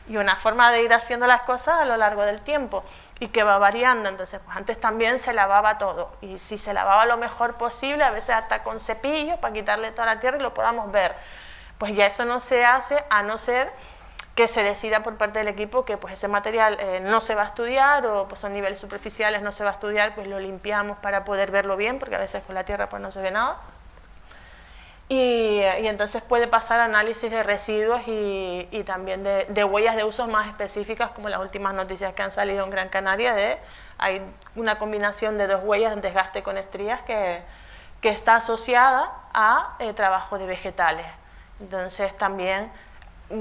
[SPEAKER 3] y una forma de ir haciendo las cosas a lo largo del tiempo, y que va variando. Entonces, pues antes también se lavaba todo, y si se lavaba lo mejor posible, a veces hasta con cepillo, para quitarle toda la tierra y lo podamos ver. Pues ya eso no se hace, a no ser que se decida por parte del equipo que, pues, ese material no se va a estudiar, o pues son niveles superficiales, no se va a estudiar, pues lo limpiamos para poder verlo bien, porque a veces con la tierra pues no se ve nada. Y entonces puede pasar análisis de residuos y también de huellas de usos más específicas, como las últimas noticias que han salido en Gran Canaria, hay una combinación de dos huellas de desgaste con estrías que está asociada a trabajo de vegetales. Entonces también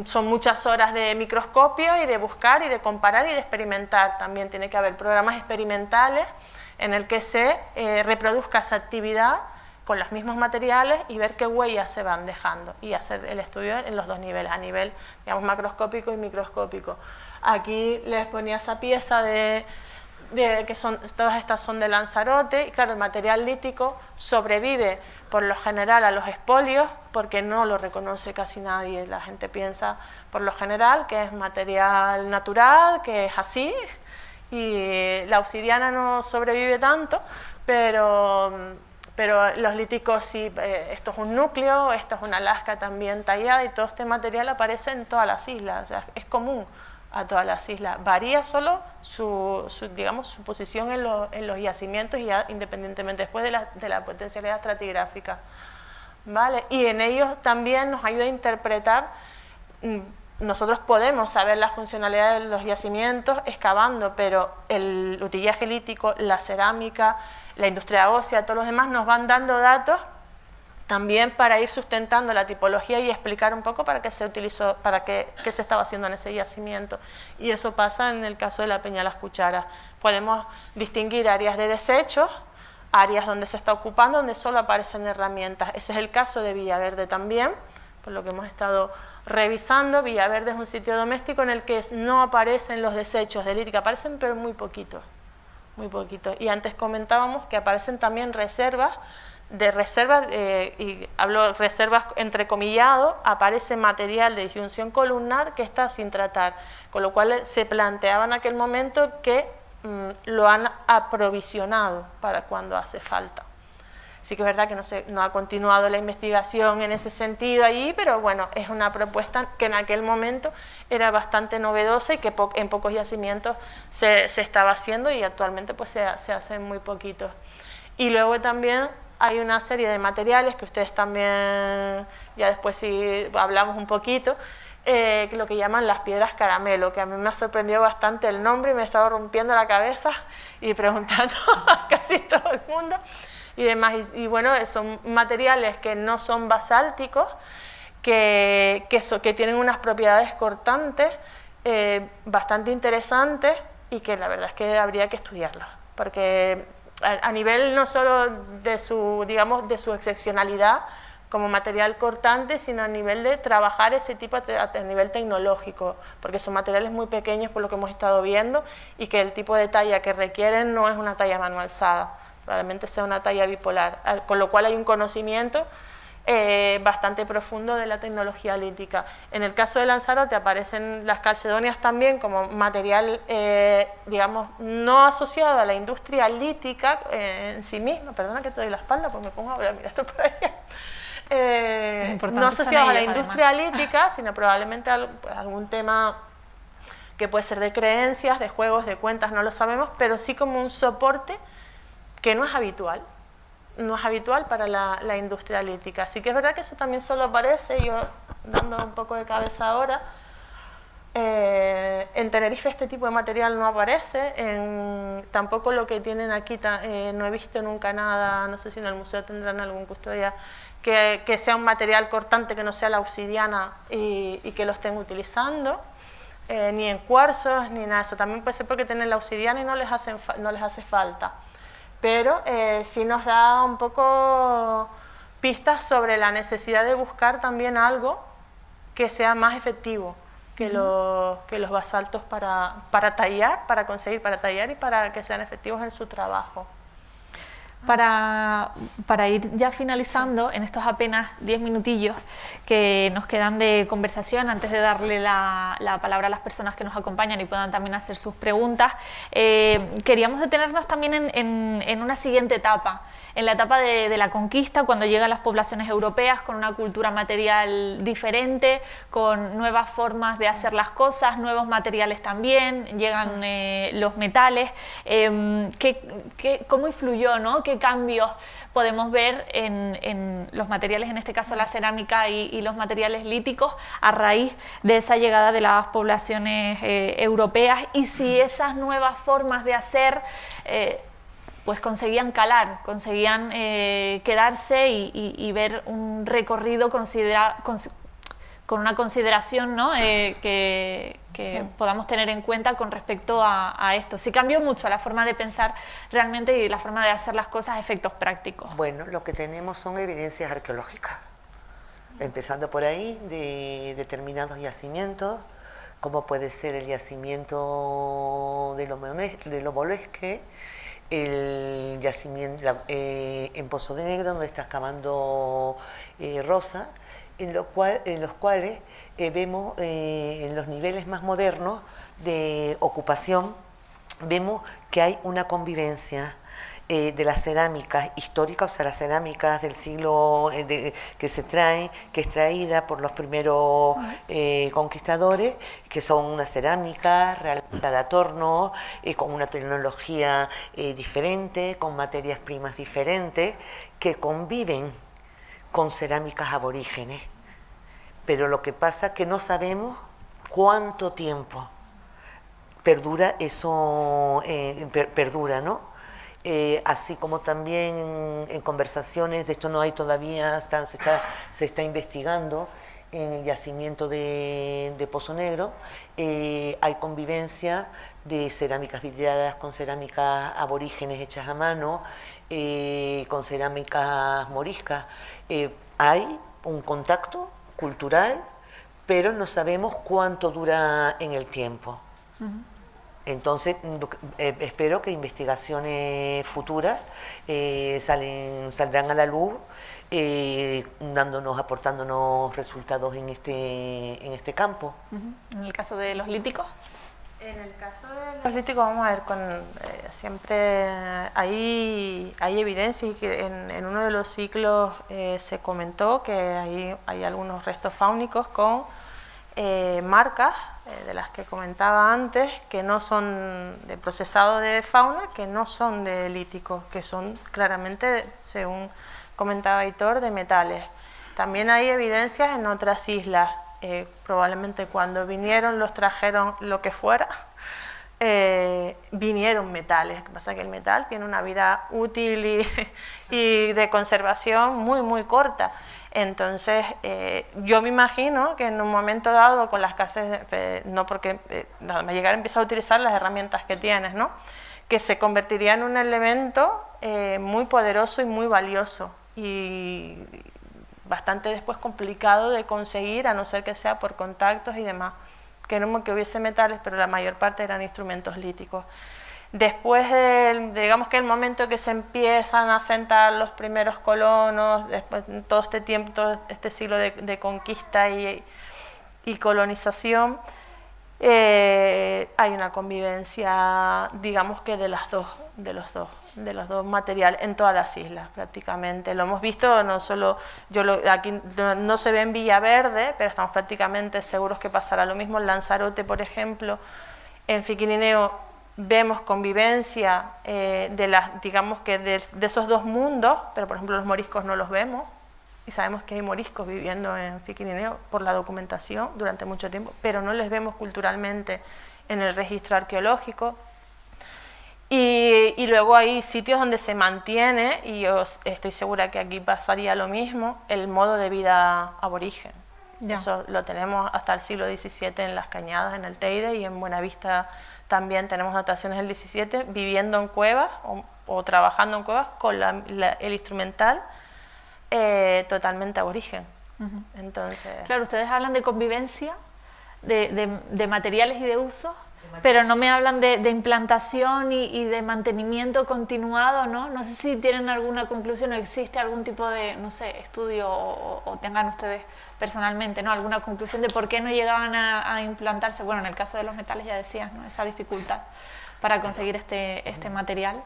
[SPEAKER 3] son muchas horas de microscopio y de buscar y de comparar y de experimentar. También tiene que haber programas experimentales en el que se reproduzca esa actividad con los mismos materiales y ver qué huellas se van dejando, y hacer el estudio en los dos niveles, a nivel, digamos, macroscópico y microscópico. Aquí les ponía esa pieza todas estas son de Lanzarote, y claro, el material lítico sobrevive por lo general a los expolios porque no lo reconoce casi nadie. La gente piensa por lo general que es material natural, que es así, y la obsidiana no sobrevive tanto, pero los líticos sí. Esto es un núcleo, esto es una lasca también tallada, y todo este material aparece en todas las islas, o sea, es común a todas las islas. Varía solo su posición en los yacimientos, y ya independientemente después de la potencialidad estratigráfica, ¿vale? Y en ellos también nos ayuda a interpretar. Nosotros podemos saber la funcionalidad de los yacimientos excavando, pero el utillaje lítico, la cerámica, la industria ósea, todos los demás nos van dando datos también para ir sustentando la tipología y explicar un poco para qué se utilizó, para qué se estaba haciendo en ese yacimiento. Y eso pasa en el caso de la Peña Las Cucharas. Podemos distinguir áreas de desechos, áreas donde se está ocupando, donde solo aparecen herramientas. Ese es el caso de Villaverde también, por lo que hemos estado revisando. Villaverde es un sitio doméstico en el que no aparecen los desechos de lítica, aparecen pero muy poquitos, muy poquitos. Y antes comentábamos que aparecen también reservas, y hablo reservas entrecomillado, aparece material de disyunción columnar que está sin tratar, con lo cual se planteaba en aquel momento que lo han aprovisionado para cuando hace falta. Sí que es verdad que no ha continuado la investigación en ese sentido allí, pero bueno, es una propuesta que en aquel momento era bastante novedosa y que en pocos yacimientos se estaba haciendo, y actualmente pues se hacen muy poquitos. Y luego también hay una serie de materiales que ustedes también, ya después si hablamos un poquito, lo que llaman las piedras caramelo, que a mí me ha sorprendido bastante el nombre y me he estado rompiendo la cabeza y preguntando a casi todo el mundo y demás. Y bueno, son materiales que no son basálticos, que tienen unas propiedades cortantes bastante interesantes, y que la verdad es que habría que estudiarlos, porque a nivel no solo de su, digamos, de su excepcionalidad como material cortante, sino a nivel de trabajar ese tipo a nivel tecnológico, porque son materiales muy pequeños por lo que hemos estado viendo, y que el tipo de talla que requieren no es una talla manualzada, probablemente sea una talla bipolar, con lo cual hay un conocimiento bastante profundo de la tecnología lítica. En el caso de Lanzarote aparecen las calcedonias también como material, digamos, no asociado a la industria lítica en sí misma. Perdona que te doy la espalda porque me pongo a hablar, mira esto por allá. No asociado a la industria lítica, sino probablemente a algún tema que puede ser de creencias, de juegos, de cuentas, no lo sabemos, pero sí como un soporte que no es habitual. No es habitual para la industria lítica. Así que es verdad que eso también solo aparece, yo dando un poco de cabeza ahora, en Tenerife este tipo de material no aparece, tampoco lo que tienen aquí, no he visto nunca nada, no sé si en el museo tendrán algún custodia, que sea un material cortante que no sea la obsidiana y que lo estén utilizando, ni en cuarzos, ni nada de eso. También puede ser porque tienen la obsidiana y no les hace falta. Pero sí nos da un poco pistas sobre la necesidad de buscar también algo que sea más efectivo que los basaltos para tallar, para conseguir para tallar y para que sean efectivos en su trabajo.
[SPEAKER 2] Para ir ya finalizando, en estos apenas 10 minutillos que nos quedan de conversación, antes de darle la palabra a las personas que nos acompañan y puedan también hacer sus preguntas, queríamos detenernos también en una siguiente etapa, en la etapa de la conquista, cuando llegan las poblaciones europeas con una cultura material diferente, con nuevas formas de hacer las cosas, nuevos materiales también, llegan los metales. ¿Cómo influyó, ¿no? ¿Qué cambios podemos ver en los materiales, en este caso la cerámica y los materiales líticos, a raíz de esa llegada de las poblaciones europeas? Y si esas nuevas formas de hacer pues conseguían calar, conseguían quedarse y ver un recorrido con una consideración, ¿no? que podamos tener en cuenta con respecto a esto. Sí cambió mucho la forma de pensar realmente y la forma de hacer las cosas a efectos prácticos.
[SPEAKER 4] Bueno, lo que tenemos son evidencias arqueológicas, empezando por ahí, de determinados yacimientos, como puede ser el yacimiento de Lomolesque, el yacimiento en Pozo de Negro, donde está excavando Rosa, en los cuales vemos en los niveles más modernos de ocupación, vemos que hay una convivencia de las cerámicas históricas, o sea, las cerámicas del siglo que es traída por los primeros conquistadores, que son una cerámica realmente de adorno, con una tecnología diferente, con materias primas diferentes, que conviven con cerámicas aborígenes. Pero lo que pasa es que no sabemos cuánto tiempo perdura eso, ¿no? Así como también en conversaciones, de esto no hay todavía, se está investigando en el yacimiento de Pozo Negro, hay convivencia de cerámicas vidriadas con cerámicas aborígenes hechas a mano, con cerámicas moriscas. Hay un contacto cultural, pero no sabemos cuánto dura en el tiempo. Entonces, espero que investigaciones futuras saldrán a la luz, aportándonos resultados en este campo.
[SPEAKER 2] En el caso de los líticos.
[SPEAKER 3] En el caso de los líticos, vamos a ver, siempre hay evidencia y que en uno de los ciclos se comentó que hay algunos restos fáunicos con marcas de las que comentaba antes, que no son de procesado de fauna, que no son de líticos, que son claramente, según comentaba Aitor, de metales. También hay evidencias en otras islas. Probablemente cuando vinieron los trajeron lo que fuera, vinieron metales. Lo que pasa es que el metal tiene una vida útil y de conservación muy corta. Entonces, yo me imagino que en un momento dado, con las casas, no porque nada más llegar empieza a utilizar las herramientas que tienes, ¿no? Que se convertiría en un elemento muy poderoso y muy valioso. Y bastante después complicado de conseguir, a no ser que sea por contactos y demás, que no que hubiese metales, pero la mayor parte eran instrumentos líticos. Después digamos que el momento que se empiezan a sentar los primeros colonos, después todo este tiempo, todo este siglo de conquista y colonización, hay una convivencia, digamos que de los dos materiales en todas las islas prácticamente. Lo hemos visto, no solo aquí no se ve en Villaverde, pero estamos prácticamente seguros que pasará lo mismo. En Lanzarote, por ejemplo, en Fiquirineo vemos convivencia digamos que de esos dos mundos, pero por ejemplo los moriscos no los vemos. Y sabemos que hay moriscos viviendo en Fiquirineo por la documentación durante mucho tiempo, pero no les vemos culturalmente en el registro arqueológico. Y luego hay sitios donde se mantiene, y yo estoy segura que aquí pasaría lo mismo, el modo de vida aborigen. Ya. Eso lo tenemos hasta el siglo XVII en Las Cañadas, en el Teide, y en Buenavista también tenemos dataciones del XVII, viviendo en cuevas o trabajando en cuevas con el instrumental totalmente aborigen. Entonces,
[SPEAKER 2] claro, ustedes hablan de convivencia, de materiales y de uso, pero no me hablan de implantación y de mantenimiento continuado, ¿no? No sé si tienen alguna conclusión o existe algún tipo de, no sé, estudio o tengan ustedes personalmente, ¿no? Alguna conclusión de por qué no llegaban a implantarse. Bueno, en el caso de los metales ya decías, ¿no? Esa dificultad para conseguir este material.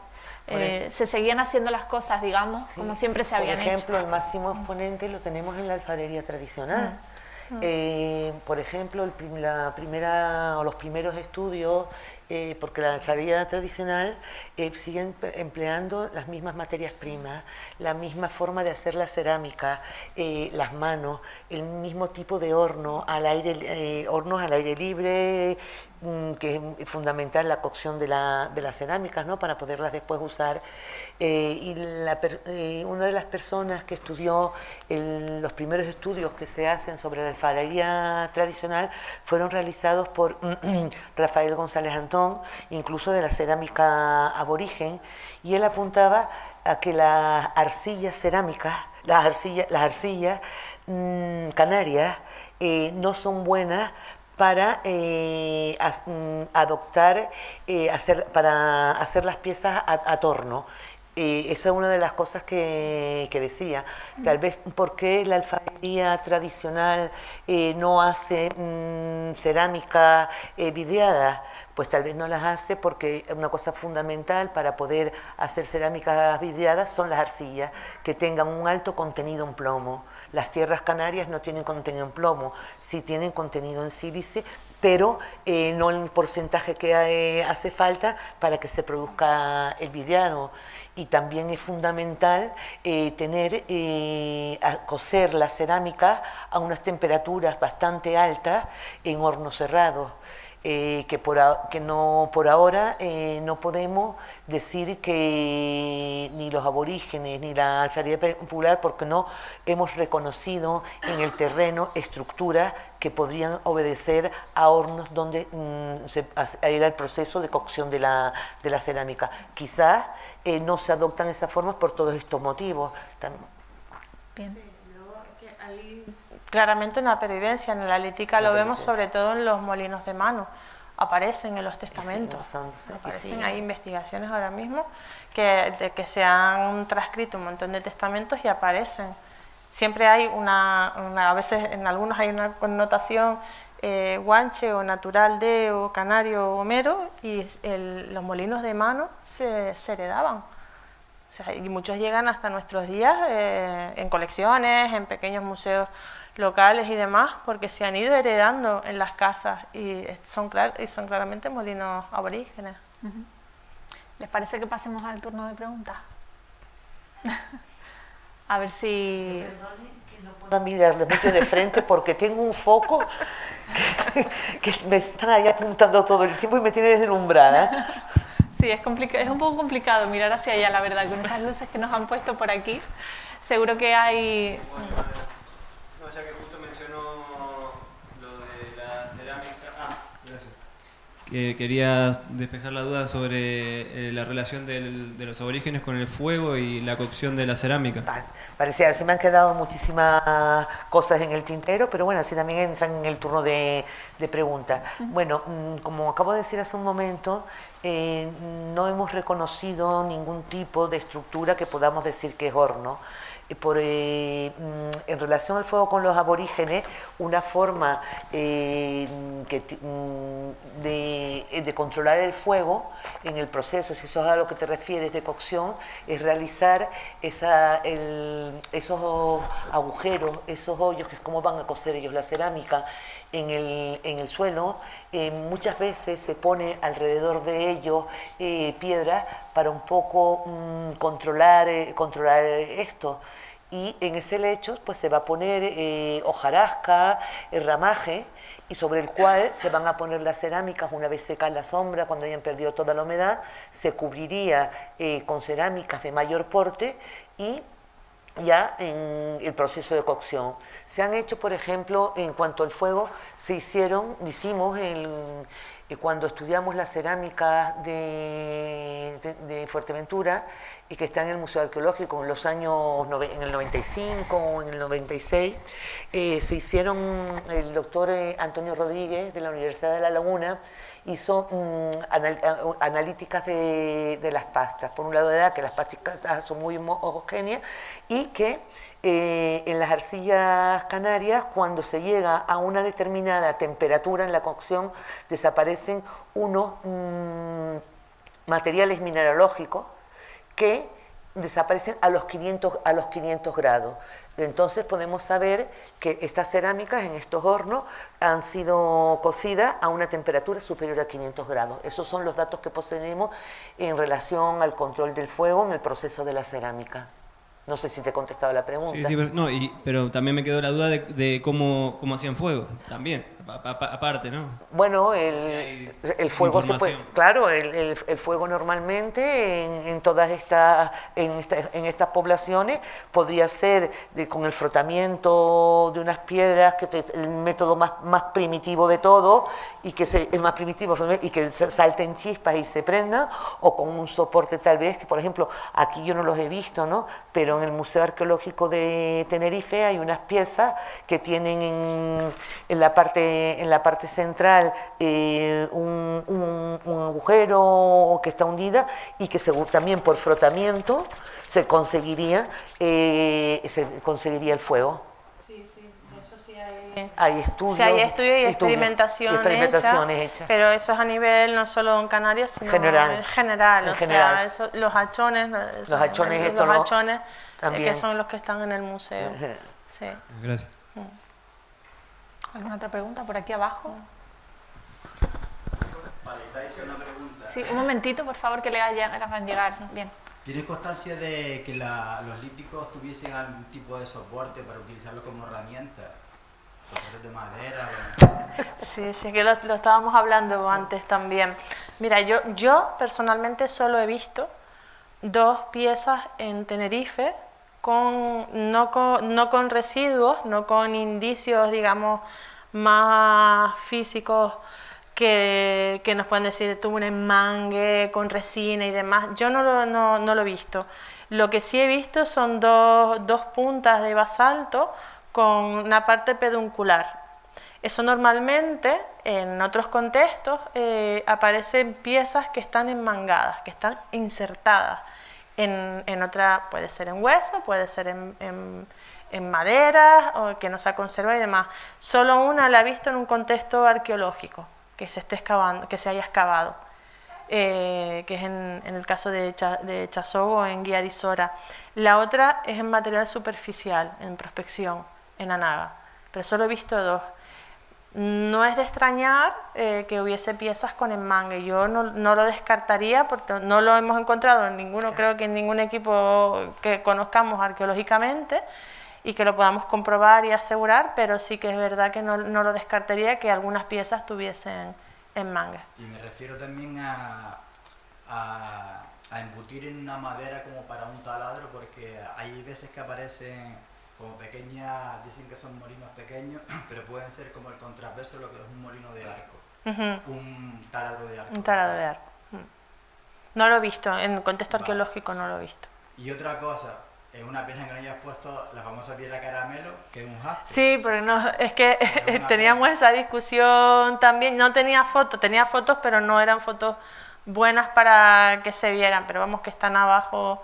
[SPEAKER 2] Se seguían haciendo las cosas, digamos, sí, como siempre se habían hecho.
[SPEAKER 4] Por ejemplo, el máximo exponente lo tenemos en la alfarería tradicional. Por ejemplo, los primeros estudios, porque la alfarería tradicional siguen empleando las mismas materias primas, la misma forma de hacer la cerámica, las manos, el mismo tipo de horno, hornos al aire libre, que es fundamental la cocción de las cerámicas, ¿no? Para poderlas después usar. Una de las personas que estudió los primeros estudios que se hacen sobre la alfarería tradicional fueron realizados por Rafael González Antón, incluso de la cerámica aborigen, y él apuntaba a que las arcillas cerámicas, las arcillas canarias no son buenas para para hacer las piezas a torno. Esa es una de las cosas que decía. Tal vez porque la alfarería tradicional no hace cerámica vidriada, pues tal vez no las hace porque una cosa fundamental para poder hacer cerámicas vidriadas son las arcillas, que tengan un alto contenido en plomo. Las tierras canarias no tienen contenido en plomo, sí tienen contenido en sílice, pero no el porcentaje que hace falta para que se produzca el vidriado. Y también es fundamental cocer la cerámica a unas temperaturas bastante altas en hornos cerrados. Que por ahora no podemos decir que ni los aborígenes ni la alfarería popular, porque no hemos reconocido en el terreno estructuras que podrían obedecer a hornos donde era el proceso de cocción de la cerámica. Quizás no se adoptan esas formas por todos estos motivos.
[SPEAKER 2] Bien.
[SPEAKER 3] Sí, luego que hay claramente una pervivencia, en la lítica lo vemos sobre todo en los molinos de mano, aparecen en los testamentos, aparecen, hay investigaciones ahora mismo que se han transcrito un montón de testamentos y aparecen. Siempre hay a veces en algunos hay una connotación guanche o natural de o canario o mero, y los molinos de mano se heredaban. O sea, y muchos llegan hasta nuestros días en colecciones, en pequeños museos locales y demás, porque se han ido heredando en las casas y son claramente molinos aborígenes.
[SPEAKER 2] ¿Les parece que pasemos al turno de preguntas? A ver si...
[SPEAKER 4] No puedo mirarle mucho de frente porque tengo un foco que me están ahí apuntando todo el tiempo y me tiene deslumbrada.
[SPEAKER 2] Sí, es un poco complicado mirar hacia allá, la verdad, con esas luces que nos han puesto por aquí. Seguro que hay...
[SPEAKER 5] No, ya que justo mencionó lo de la cerámica... gracias. Quería despejar la duda sobre la relación de los aborígenes con el fuego y la cocción de la cerámica.
[SPEAKER 4] Parecía, se me han quedado muchísimas cosas en el tintero, pero bueno, así también entran en el turno de preguntas. Bueno, como acabo de decir hace un momento, no hemos reconocido ningún tipo de estructura que podamos decir que es horno. En relación al fuego con los aborígenes, una forma de controlar el fuego en el proceso, si eso es a lo que te refieres de cocción, es realizar esos agujeros, esos hoyos, que es como van a cocer ellos la cerámica en el suelo. Muchas veces se pone alrededor de ellos piedra para un poco controlar esto. Y en ese lecho pues se va a poner hojarasca, ramaje, y sobre el cual se van a poner las cerámicas una vez seca la sombra, cuando hayan perdido toda la humedad, se cubriría con cerámicas de mayor porte y ya en el proceso de cocción. Se han hecho, por ejemplo, en cuanto al fuego, hicimos cuando estudiamos las cerámicas de Fuerteventura, y que está en el Museo Arqueológico en en el 95 o en el 96, se hicieron, el doctor Antonio Rodríguez de la Universidad de La Laguna hizo analíticas de las pastas. Por un lado era que las pastas son muy homogéneas y que en las arcillas canarias, cuando se llega a una determinada temperatura en la cocción, desaparecen unos materiales mineralógicos que desaparecen a los 500 grados. Entonces podemos saber que estas cerámicas en estos hornos han sido cocidas a una temperatura superior a 500 grados. Esos son los datos que poseemos en relación al control del fuego en el proceso de la cerámica. No sé si te he contestado la pregunta.
[SPEAKER 5] Sí, pero también me quedó la duda de cómo hacían fuego, también, aparte, ¿no?
[SPEAKER 4] Bueno, el fuego se puede... Claro, el fuego normalmente en estas poblaciones podría ser con el frotamiento de unas piedras, que es el método más primitivo de todo, y que es más primitivo y que salten chispas y se prendan, o con un soporte tal vez, que por ejemplo, aquí yo no los he visto, ¿no? Pero en el Museo Arqueológico de Tenerife hay unas piezas que tienen en la parte central un agujero que está hundida, y que también por frotamiento se conseguiría el fuego.
[SPEAKER 3] Sí, de eso sí hay...
[SPEAKER 4] Hay estudios,
[SPEAKER 3] y experimentaciones hechas, pero eso es a nivel no solo en Canarias, sino en general. Los hachones que son los que están en el museo. Sí.
[SPEAKER 5] Gracias.
[SPEAKER 2] ¿Alguna otra pregunta por aquí abajo?
[SPEAKER 6] Vale, Thais, una pregunta.
[SPEAKER 2] Sí, un momentito, por favor, que le hagan llegar. Bien.
[SPEAKER 6] ¿Tienes constancia de que los lípticos tuviesen algún tipo de soporte para utilizarlo como herramienta? ¿Soportes de madera?
[SPEAKER 3] Sí, que lo estábamos hablando antes también. Mira, yo personalmente solo he visto 2 piezas en Tenerife, no con residuos, no con indicios, digamos, más físicos que nos pueden decir tuvo un enmangue con resina y demás. Yo no lo he visto. Lo que sí he visto son dos puntas de basalto con una parte peduncular. Eso normalmente en otros contextos aparecen piezas que están enmangadas, que están insertadas. En otra puede ser en hueso, puede ser en madera, o que no se ha conservado y demás. Solo una la he visto en un contexto arqueológico, que se esté excavando, que se haya excavado, que es en el caso de Chasogo, en Guía de Isora. La otra es en material superficial, en prospección, en Anaga, pero solo he visto 2. No es de extrañar que hubiese piezas con enmangue. Yo no lo descartaría porque no lo hemos encontrado en ninguno, creo que en ningún equipo que conozcamos arqueológicamente y que lo podamos comprobar y asegurar, pero sí que es verdad que no lo descartaría que algunas piezas tuviesen enmangue.
[SPEAKER 6] Y me refiero también a embutir en una madera como para un taladro, porque hay veces que aparecen como pequeñas, dicen que son molinos pequeños, pero pueden ser como el contrapeso de lo que es un molino de arco, un taladro de arco.
[SPEAKER 3] Un taladro de arco. No lo he visto, en el contexto arqueológico no lo he visto.
[SPEAKER 6] Y otra cosa, es una pena que no hayas puesto la famosa piedra caramelo, que es un jaspe.
[SPEAKER 3] Sí, porque no, es que teníamos esa discusión también, no tenía fotos, tenía fotos, pero no eran fotos buenas para que se vieran, pero vamos que están abajo.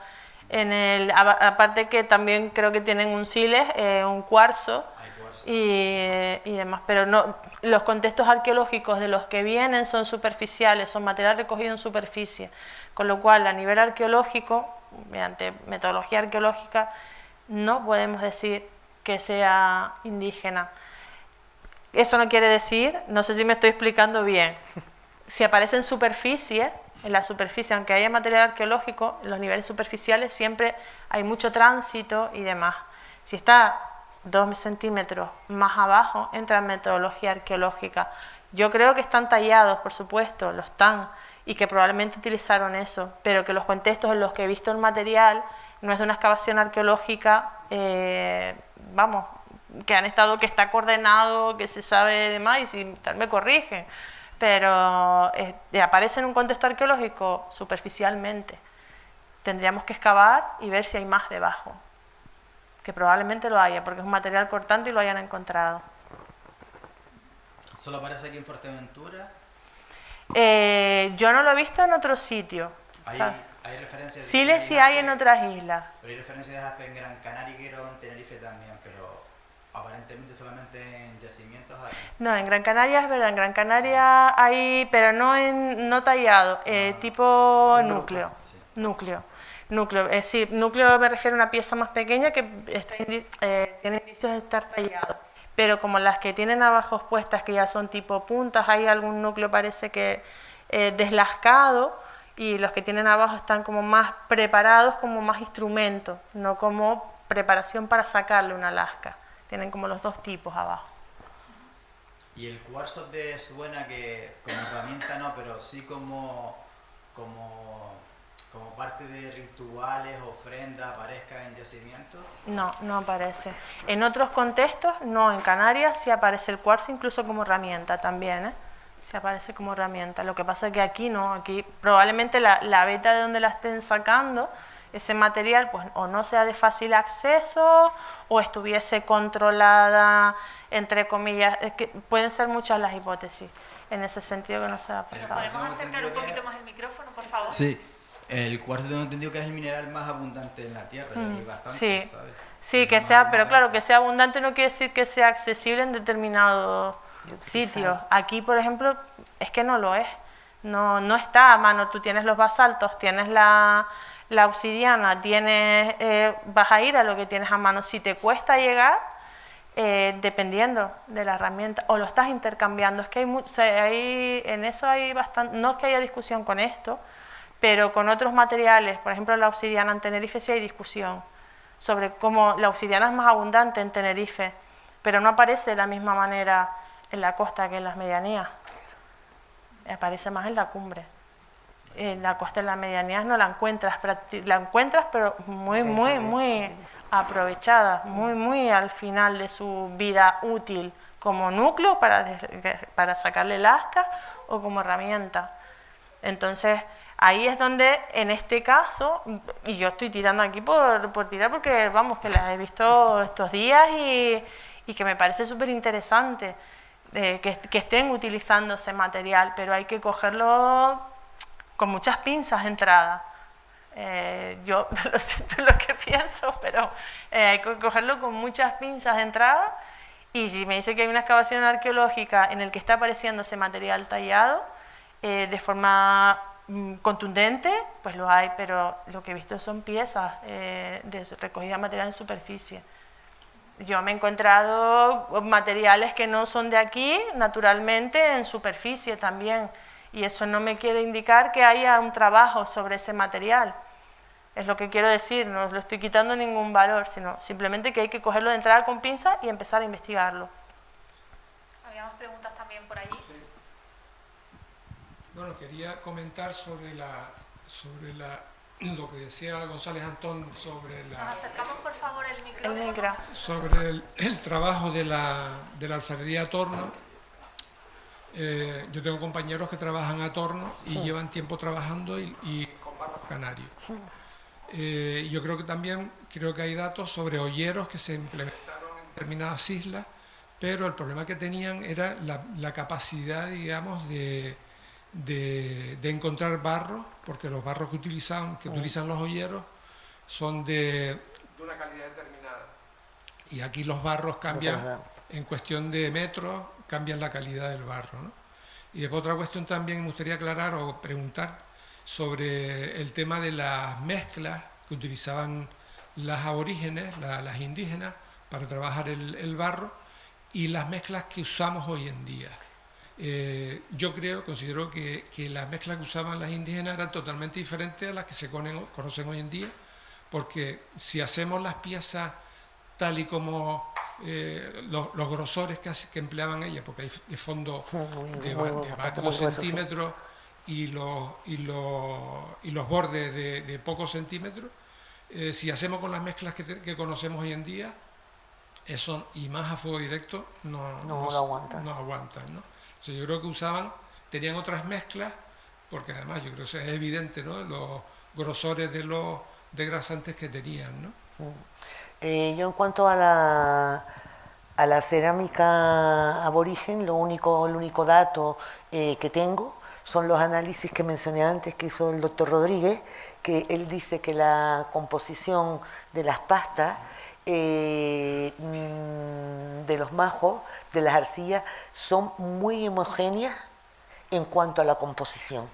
[SPEAKER 3] Aparte que también creo que tienen un siles, un cuarzo y demás, pero no, los contextos arqueológicos de los que vienen son superficiales, son material recogido en superficie, con lo cual a nivel arqueológico, mediante metodología arqueológica, no podemos decir que sea indígena. Eso no quiere decir, no sé si me estoy explicando bien, si aparece en superficie, en la superficie, aunque haya material arqueológico, en los niveles superficiales siempre hay mucho tránsito y demás. Si está 2 centímetros más abajo, entra en metodología arqueológica. Yo creo que están tallados, por supuesto, lo están, y que probablemente utilizaron eso, pero que los contextos en los que he visto el material no es de una excavación arqueológica, vamos, que está coordenado, que se sabe demás, y si tal me corrigen, pero aparece en un contexto arqueológico superficialmente. Tendríamos que excavar y ver si hay más debajo, que probablemente lo haya, porque es un material cortante y lo hayan encontrado.
[SPEAKER 6] ¿Solo aparece aquí en Fuerteventura?
[SPEAKER 3] Yo no lo he visto en otro sitio.
[SPEAKER 6] ¿Hay referencias?
[SPEAKER 3] Sí, sí hay en otras islas.
[SPEAKER 6] Pero hay referencias de jaspe en Gran Canaria y en Tenerife también, pero aparentemente solamente en yacimientos hay.
[SPEAKER 3] No, en Gran Canaria es verdad, en Gran Canaria hay, pero no tallado, tipo núcleo.
[SPEAKER 6] Sí.
[SPEAKER 3] Núcleo. Es decir, núcleo me refiero a una pieza más pequeña que tiene indicios de estar tallado. Pero como las que tienen abajo puestas, que ya son tipo puntas, hay algún núcleo parece que deslascado, y los que tienen abajo están como más preparados, como más instrumentos, no como preparación para sacarle una lasca. Tienen como los 2 tipos abajo.
[SPEAKER 6] Y el cuarzo te suena que como herramienta no, pero sí como parte de rituales, ofrendas, aparezca en yacimientos.
[SPEAKER 3] No aparece. En otros contextos, no, en Canarias sí aparece el cuarzo incluso como herramienta también, sí aparece como herramienta. Lo que pasa es que aquí no, aquí probablemente la veta de donde la estén sacando, ese material pues o no sea de fácil acceso o estuviese controlada, entre comillas, es que pueden ser muchas las hipótesis en ese sentido que no se ha pasado.
[SPEAKER 2] ¿Podemos acercar un poquito más el micrófono, por favor?
[SPEAKER 6] Sí, el cuarzo tengo entendido que es el mineral más abundante en la Tierra, y hay bastante,
[SPEAKER 3] sí,
[SPEAKER 6] ¿sabes?
[SPEAKER 3] sí, que sea, pero claro, que sea abundante no quiere decir que sea accesible en determinados sitios. Aquí, por ejemplo, es que no lo es, no está a mano. Tú tienes los basaltos, tienes la obsidiana, vas a ir a lo que tienes a mano. Si te cuesta llegar, dependiendo de la herramienta, o lo estás intercambiando. Es que en eso hay bastante, no es que haya discusión con esto, pero con otros materiales, por ejemplo la obsidiana en Tenerife sí hay discusión sobre cómo la obsidiana es más abundante en Tenerife, pero no aparece de la misma manera en la costa que en las medianías, aparece más en la cumbre. En la costa, en las medianías no la encuentras, pero muy aprovechada, muy al final de su vida útil, como núcleo para sacarle lasca o como herramienta. Entonces, ahí es donde, en este caso, y yo estoy tirando aquí por tirar porque, vamos, que las he visto estos días y que me parece súper interesante que estén utilizando ese material, pero hay que cogerlo con muchas pinzas de entrada. Yo lo siento lo que pienso, pero hay que cogerlo con muchas pinzas de entrada. Y si me dice que hay una excavación arqueológica en el que está apareciendo ese material tallado de forma contundente, pues lo hay, pero lo que he visto son piezas de recogida de material en superficie. Yo me he encontrado materiales que no son de aquí, naturalmente, en superficie también, y eso no me quiere indicar que haya un trabajo sobre ese material. Es lo que quiero decir, no lo estoy quitando ningún valor, sino simplemente que hay que cogerlo de entrada con pinza y empezar a investigarlo.
[SPEAKER 2] Habíamos preguntas también por allí.
[SPEAKER 7] Sí. Bueno, quería comentar sobre lo que decía González Antón sobre
[SPEAKER 2] Nos acercamos por favor el micrófono.
[SPEAKER 7] sobre el trabajo de la alfarería a torno. Yo tengo compañeros que trabajan a torno y llevan tiempo trabajando y con barros canarios. Yo creo que hay datos sobre hoyeros que se implementaron en determinadas islas, pero el problema que tenían era la capacidad, digamos, de encontrar barros, porque los barros que utilizan los hoyeros son de una calidad determinada. Y aquí los barros cambian en cuestión de metros, cambian la calidad del barro, ¿no? Y después otra cuestión también me gustaría aclarar o preguntar sobre el tema de las mezclas que utilizaban las aborígenes, las indígenas, para trabajar el barro, y las mezclas que usamos hoy en día. Yo considero que las mezclas que usaban las indígenas eran totalmente diferentes a las que se conocen hoy en día, porque si hacemos las piezas tal y como los grosores que empleaban ellas, porque hay de fondo de varios centímetros y los bordes de pocos centímetros, si hacemos con las mezclas que conocemos hoy en día, eso y más a fuego directo no aguantan, ¿no? O sea, yo creo que tenían otras mezclas, porque además yo creo que es evidente, ¿no?, los grosores de los desgrasantes que tenían, ¿no?
[SPEAKER 4] Yo en cuanto a la cerámica aborigen, el único dato que tengo son los análisis que mencioné antes que hizo el doctor Rodríguez, que él dice que la composición de las pastas de los majos, de las arcillas, son muy homogéneas en cuanto a la composición.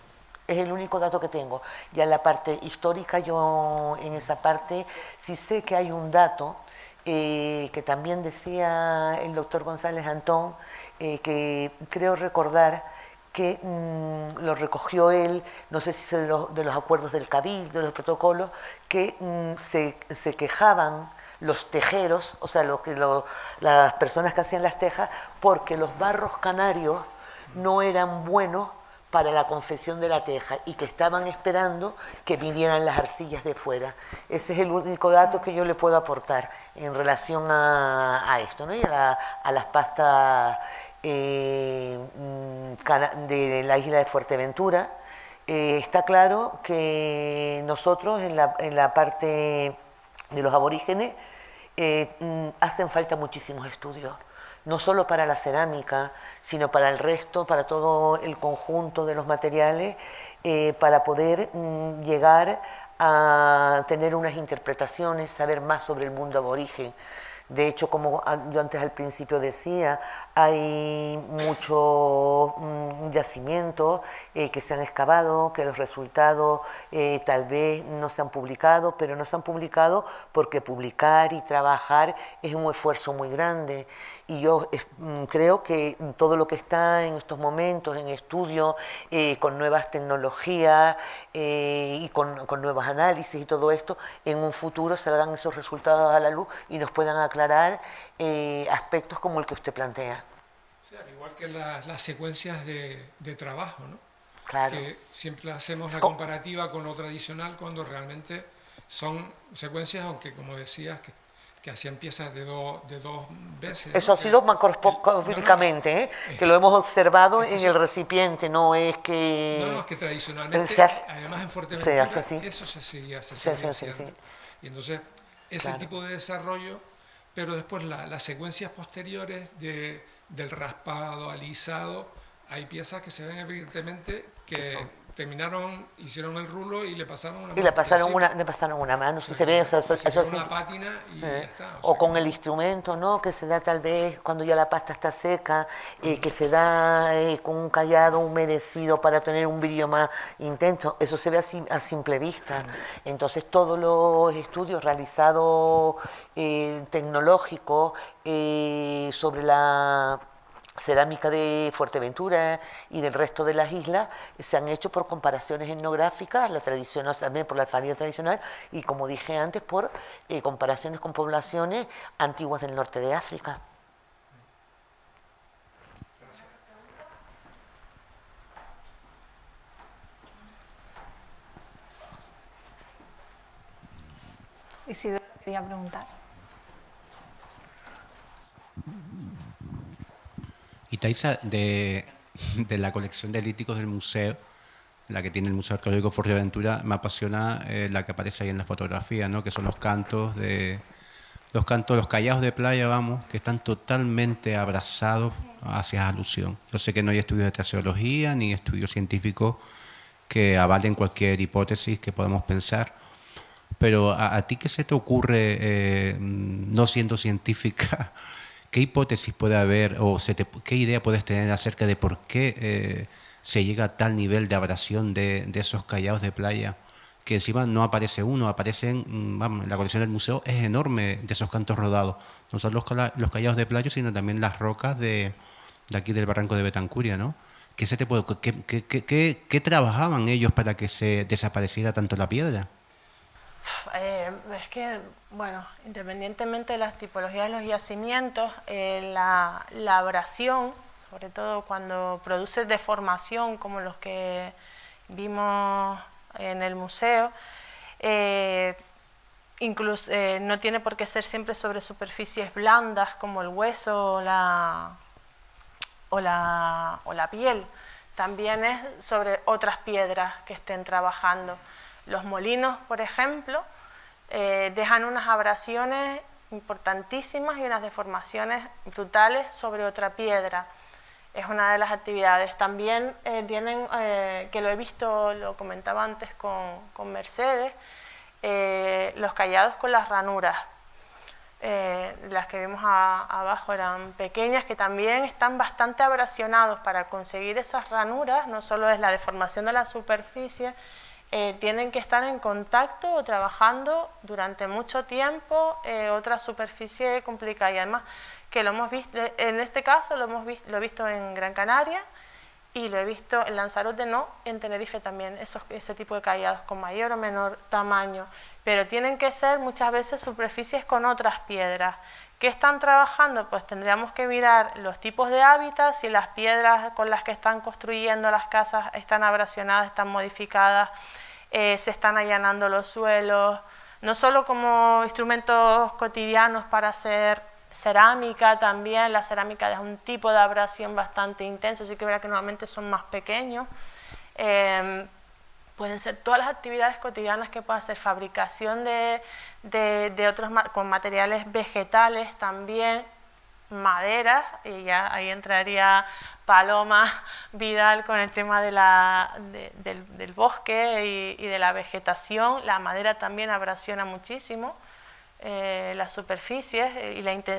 [SPEAKER 4] Es el único dato que tengo. Ya en la parte histórica, yo en esa parte sí sé que hay un dato que también decía el doctor González Antón, que creo recordar que lo recogió él, no sé si es de los acuerdos del Cabildo, de los protocolos, que se quejaban los tejeros, o sea, las personas que hacían las tejas, porque los barros canarios no eran buenos para la confección de la teja y que estaban esperando que vinieran las arcillas de fuera. Ese es el único dato que yo le puedo aportar en relación a esto, ¿no? Y a las pastas de la isla de Fuerteventura. Está claro que nosotros en la parte de los aborígenes hacen falta muchísimos estudios, no solo para la cerámica, sino para el resto, para todo el conjunto de los materiales, para poder llegar a tener unas interpretaciones, saber más sobre el mundo aborigen. De hecho, como yo antes al principio decía, hay muchos yacimientos que se han excavado, que los resultados tal vez no se han publicado, pero no se han publicado porque publicar y trabajar es un esfuerzo muy grande. Y yo creo que todo lo que está en estos momentos en estudio, con nuevas tecnologías y con nuevos análisis y todo esto, en un futuro salgan esos resultados a la luz y nos puedan aclarar aspectos como el que usted plantea.
[SPEAKER 7] Sí, al igual que las secuencias de trabajo, ¿no?
[SPEAKER 4] Claro.
[SPEAKER 7] Que siempre hacemos la comparativa con lo tradicional cuando realmente son secuencias, aunque como decías, que hacían piezas de dos veces.
[SPEAKER 4] Eso, ¿no?, ha sido macroscópicamente, que lo hemos observado en el recipiente, no es que...
[SPEAKER 7] No, es que tradicionalmente, además en Fuerteventura, eso se seguía haciendo.
[SPEAKER 4] Sí.
[SPEAKER 7] Y entonces, ese tipo de desarrollo, pero después las secuencias posteriores del raspado, alisado, hay piezas que se ven evidentemente que terminaron, hicieron el rulo y le pasaron una
[SPEAKER 4] y le pasaron una mano, si se ve, eso
[SPEAKER 7] una pátina y ya está.
[SPEAKER 4] O con el instrumento, ¿no? Que se da tal vez cuando ya la pasta está seca, que se da con un callado humedecido para tener un brillo más intenso. Eso se ve así a simple vista. Entonces todos los estudios realizados tecnológicos sobre la cerámica de Fuerteventura y del resto de las islas se han hecho por comparaciones etnográficas, la tradicional, también por la alfarería tradicional y, como dije antes, por comparaciones con poblaciones antiguas del norte de África.
[SPEAKER 2] Y si debería preguntar.
[SPEAKER 1] Y Taisa, de la colección de líticos del museo, la que tiene el Museo Arqueológico Fuerteventura, me apasiona la que aparece ahí en la fotografía, ¿no? Que son los cantos, los callados de playa, vamos, que están totalmente abrazados hacia alusión. Yo sé que no hay estudios de traseología ni estudios científicos que avalen cualquier hipótesis que podamos pensar, pero ¿a ti qué se te ocurre, no siendo científica? ¿Qué hipótesis puede haber o qué idea puedes tener acerca de por qué se llega a tal nivel de abrasión de esos callados de playa? Que encima no aparece uno, aparecen, vamos, la colección del museo es enorme de esos cantos rodados. No solo los callados de playa, sino también las rocas de aquí del barranco de Betancuria, ¿no? ¿Qué trabajaban ellos para que se desapareciera tanto la piedra?
[SPEAKER 3] Es que, bueno, independientemente de las tipologías de los yacimientos, la abrasión, sobre todo cuando produce deformación como los que vimos en el museo, incluso no tiene por qué ser siempre sobre superficies blandas como el hueso o la piel, también es sobre otras piedras que estén trabajando. Los molinos, por ejemplo, dejan unas abrasiones importantísimas y unas deformaciones brutales sobre otra piedra. Es una de las actividades. También tienen, que lo he visto, lo comentaba antes con Mercedes, los callados con las ranuras. Las que vimos abajo eran pequeñas, que también están bastante abrasionados. Para conseguir esas ranuras, no solo es la deformación de la superficie, tienen que estar en contacto o trabajando durante mucho tiempo otra superficie complicada. Y además que lo hemos visto, en este caso lo he visto en Gran Canaria y lo he visto en Lanzarote, no, en Tenerife también, ese tipo de callados con mayor o menor tamaño, pero tienen que ser muchas veces superficies con otras piedras. ¿Qué están trabajando? Pues tendríamos que mirar los tipos de hábitat, si las piedras con las que están construyendo las casas están abrasionadas, están modificadas, se están allanando los suelos, no solo como instrumentos cotidianos para hacer cerámica, también la cerámica es un tipo de abrasión bastante intenso, sí que verá que normalmente son más pequeños. Pueden ser todas las actividades cotidianas que pueda hacer, fabricación de otros con materiales vegetales también, maderas, y ya ahí entraría Paloma Vidal con el tema del bosque y de la vegetación. La madera también abrasiona muchísimo las superficies,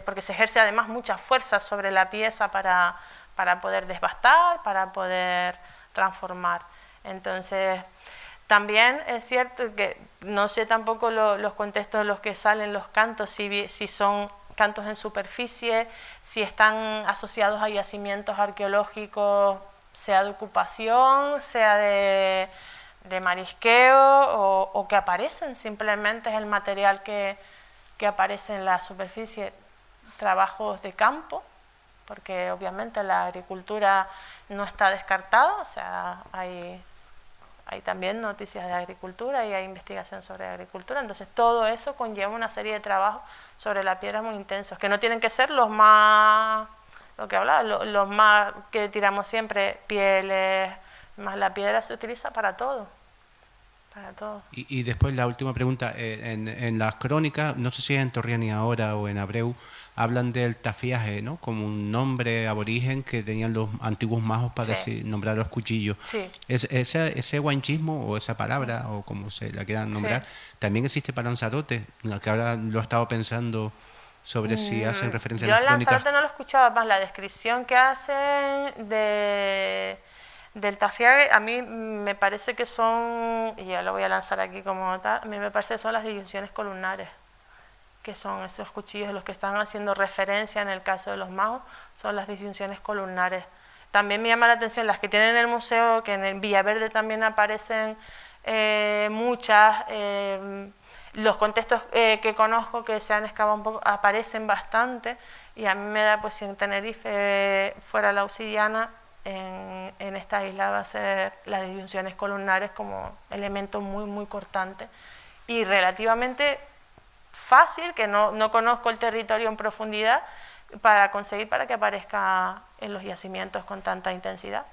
[SPEAKER 3] porque se ejerce además mucha fuerza sobre la pieza para poder desbastar, para poder transformar. Entonces, también es cierto que no sé tampoco los contextos en los que salen los cantos, si son cantos en superficie, si están asociados a yacimientos arqueológicos, sea de ocupación, sea de marisqueo, o que aparecen, simplemente es el material que aparece en la superficie, trabajos de campo, porque obviamente la agricultura no está descartada, o sea, hay también noticias de agricultura y hay investigación sobre agricultura, entonces todo eso conlleva una serie de trabajos sobre la piedra muy intensos, que no tienen que ser los más, lo que hablaba, los más que tiramos siempre, pieles, más la piedra se utiliza para todo. para todo.
[SPEAKER 1] Y después la última pregunta, en las crónicas, no sé si es en Torriani ahora o en Abreu, hablan del tafiaje, ¿no? Como un nombre aborigen que tenían los antiguos majos para nombrar los cuchillos.
[SPEAKER 3] Sí.
[SPEAKER 1] Ese guanchismo o esa palabra, o como se la quieran nombrar, también existe para Lanzarote, que ahora lo he estado pensando sobre si hacen referencia a las crónicas.
[SPEAKER 3] Yo en Lanzarote no lo escuchaba, más la descripción que hacen del tafiaje, a mí me parece que son, y ya lo voy a lanzar aquí como tal, a mí me parece que son las disyunciones columnares, que son esos cuchillos los que están haciendo referencia en el caso de los majos, son las disyunciones columnares. También me llama la atención las que tienen en el museo, que en el Villaverde también aparecen muchas, los contextos que conozco que se han excavado un poco aparecen bastante, y a mí me da, pues si en Tenerife fuera la obsidiana, en esta isla va a ser las disyunciones columnares como elemento muy muy cortante y relativamente fácil, que no conozco el territorio en profundidad, para conseguir para que aparezca en los yacimientos con tanta intensidad.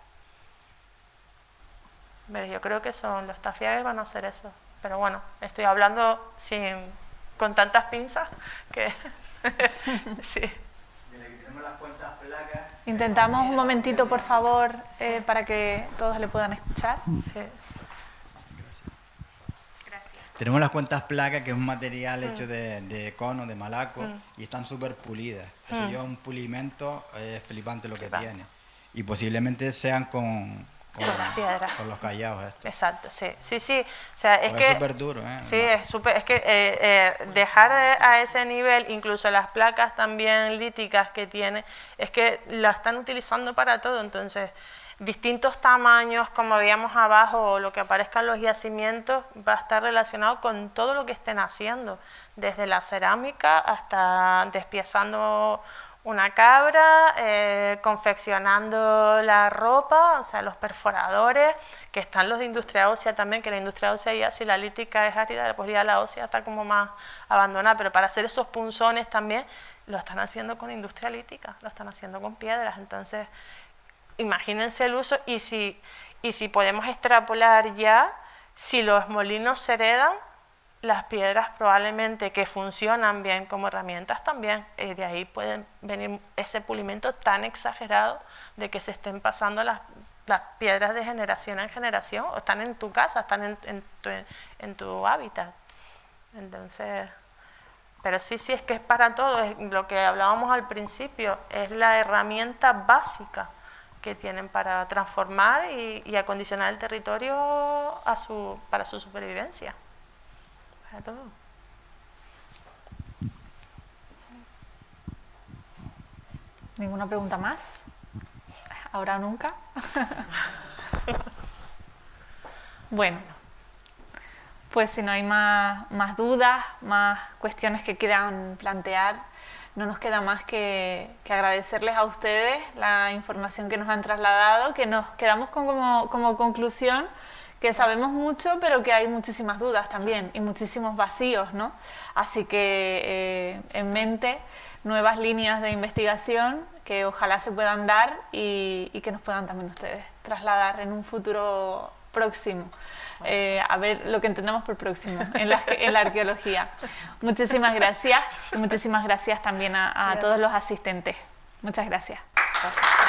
[SPEAKER 3] Pero yo creo que los tafiajes van a hacer eso, pero bueno, estoy hablando con tantas pinzas que sí.
[SPEAKER 2] Intentamos un momentito, por favor, para que todos le puedan escuchar.
[SPEAKER 3] Sí.
[SPEAKER 6] Tenemos las cuentas placas, que es un material hecho de cono, de malaco, y están súper pulidas. Eso lleva un pulimento flipante lo que tiene. Y posiblemente sean con
[SPEAKER 3] las piedras,
[SPEAKER 6] con los callados estos.
[SPEAKER 3] Exacto, sí. O sea, es
[SPEAKER 6] súper duro,
[SPEAKER 3] Sí, es que dejar a ese nivel, incluso las placas también líticas que tiene, es que la están utilizando para todo. Entonces, distintos tamaños, como veíamos abajo, o lo que aparezca en los yacimientos, va a estar relacionado con todo lo que estén haciendo, desde la cerámica hasta despiezando una cabra, confeccionando la ropa, o sea, los perforadores, que están los de industria ósea también, que la industria ósea ya, si la lítica es árida, pues ya la ósea está como más abandonada, pero para hacer esos punzones también lo están haciendo con industria lítica, lo están haciendo con piedras. Entonces, imagínense el uso, y si podemos extrapolar ya, si los molinos se heredan, las piedras probablemente que funcionan bien como herramientas también, de ahí pueden venir ese pulimento tan exagerado de que se estén pasando las piedras de generación en generación, o están en tu casa, están en tu hábitat. Entonces, pero sí, es que es para todo, es lo que hablábamos al principio, es la herramienta básica que tienen para transformar y acondicionar el territorio para su supervivencia. Para todo.
[SPEAKER 2] ¿Ninguna pregunta más? ¿Ahora o nunca? Bueno, pues si no hay más dudas, más cuestiones que quieran plantear, no nos queda más que agradecerles a ustedes la información que nos han trasladado, que nos quedamos como conclusión que sabemos mucho, pero que hay muchísimas dudas también y muchísimos vacíos, ¿no? Así que en mente nuevas líneas de investigación que ojalá se puedan dar y que nos puedan también ustedes trasladar en un futuro próximo. A ver lo que entendemos por próximo en la arqueología. Muchísimas gracias y muchísimas gracias también a todos los asistentes. Muchas gracias.
[SPEAKER 3] Gracias.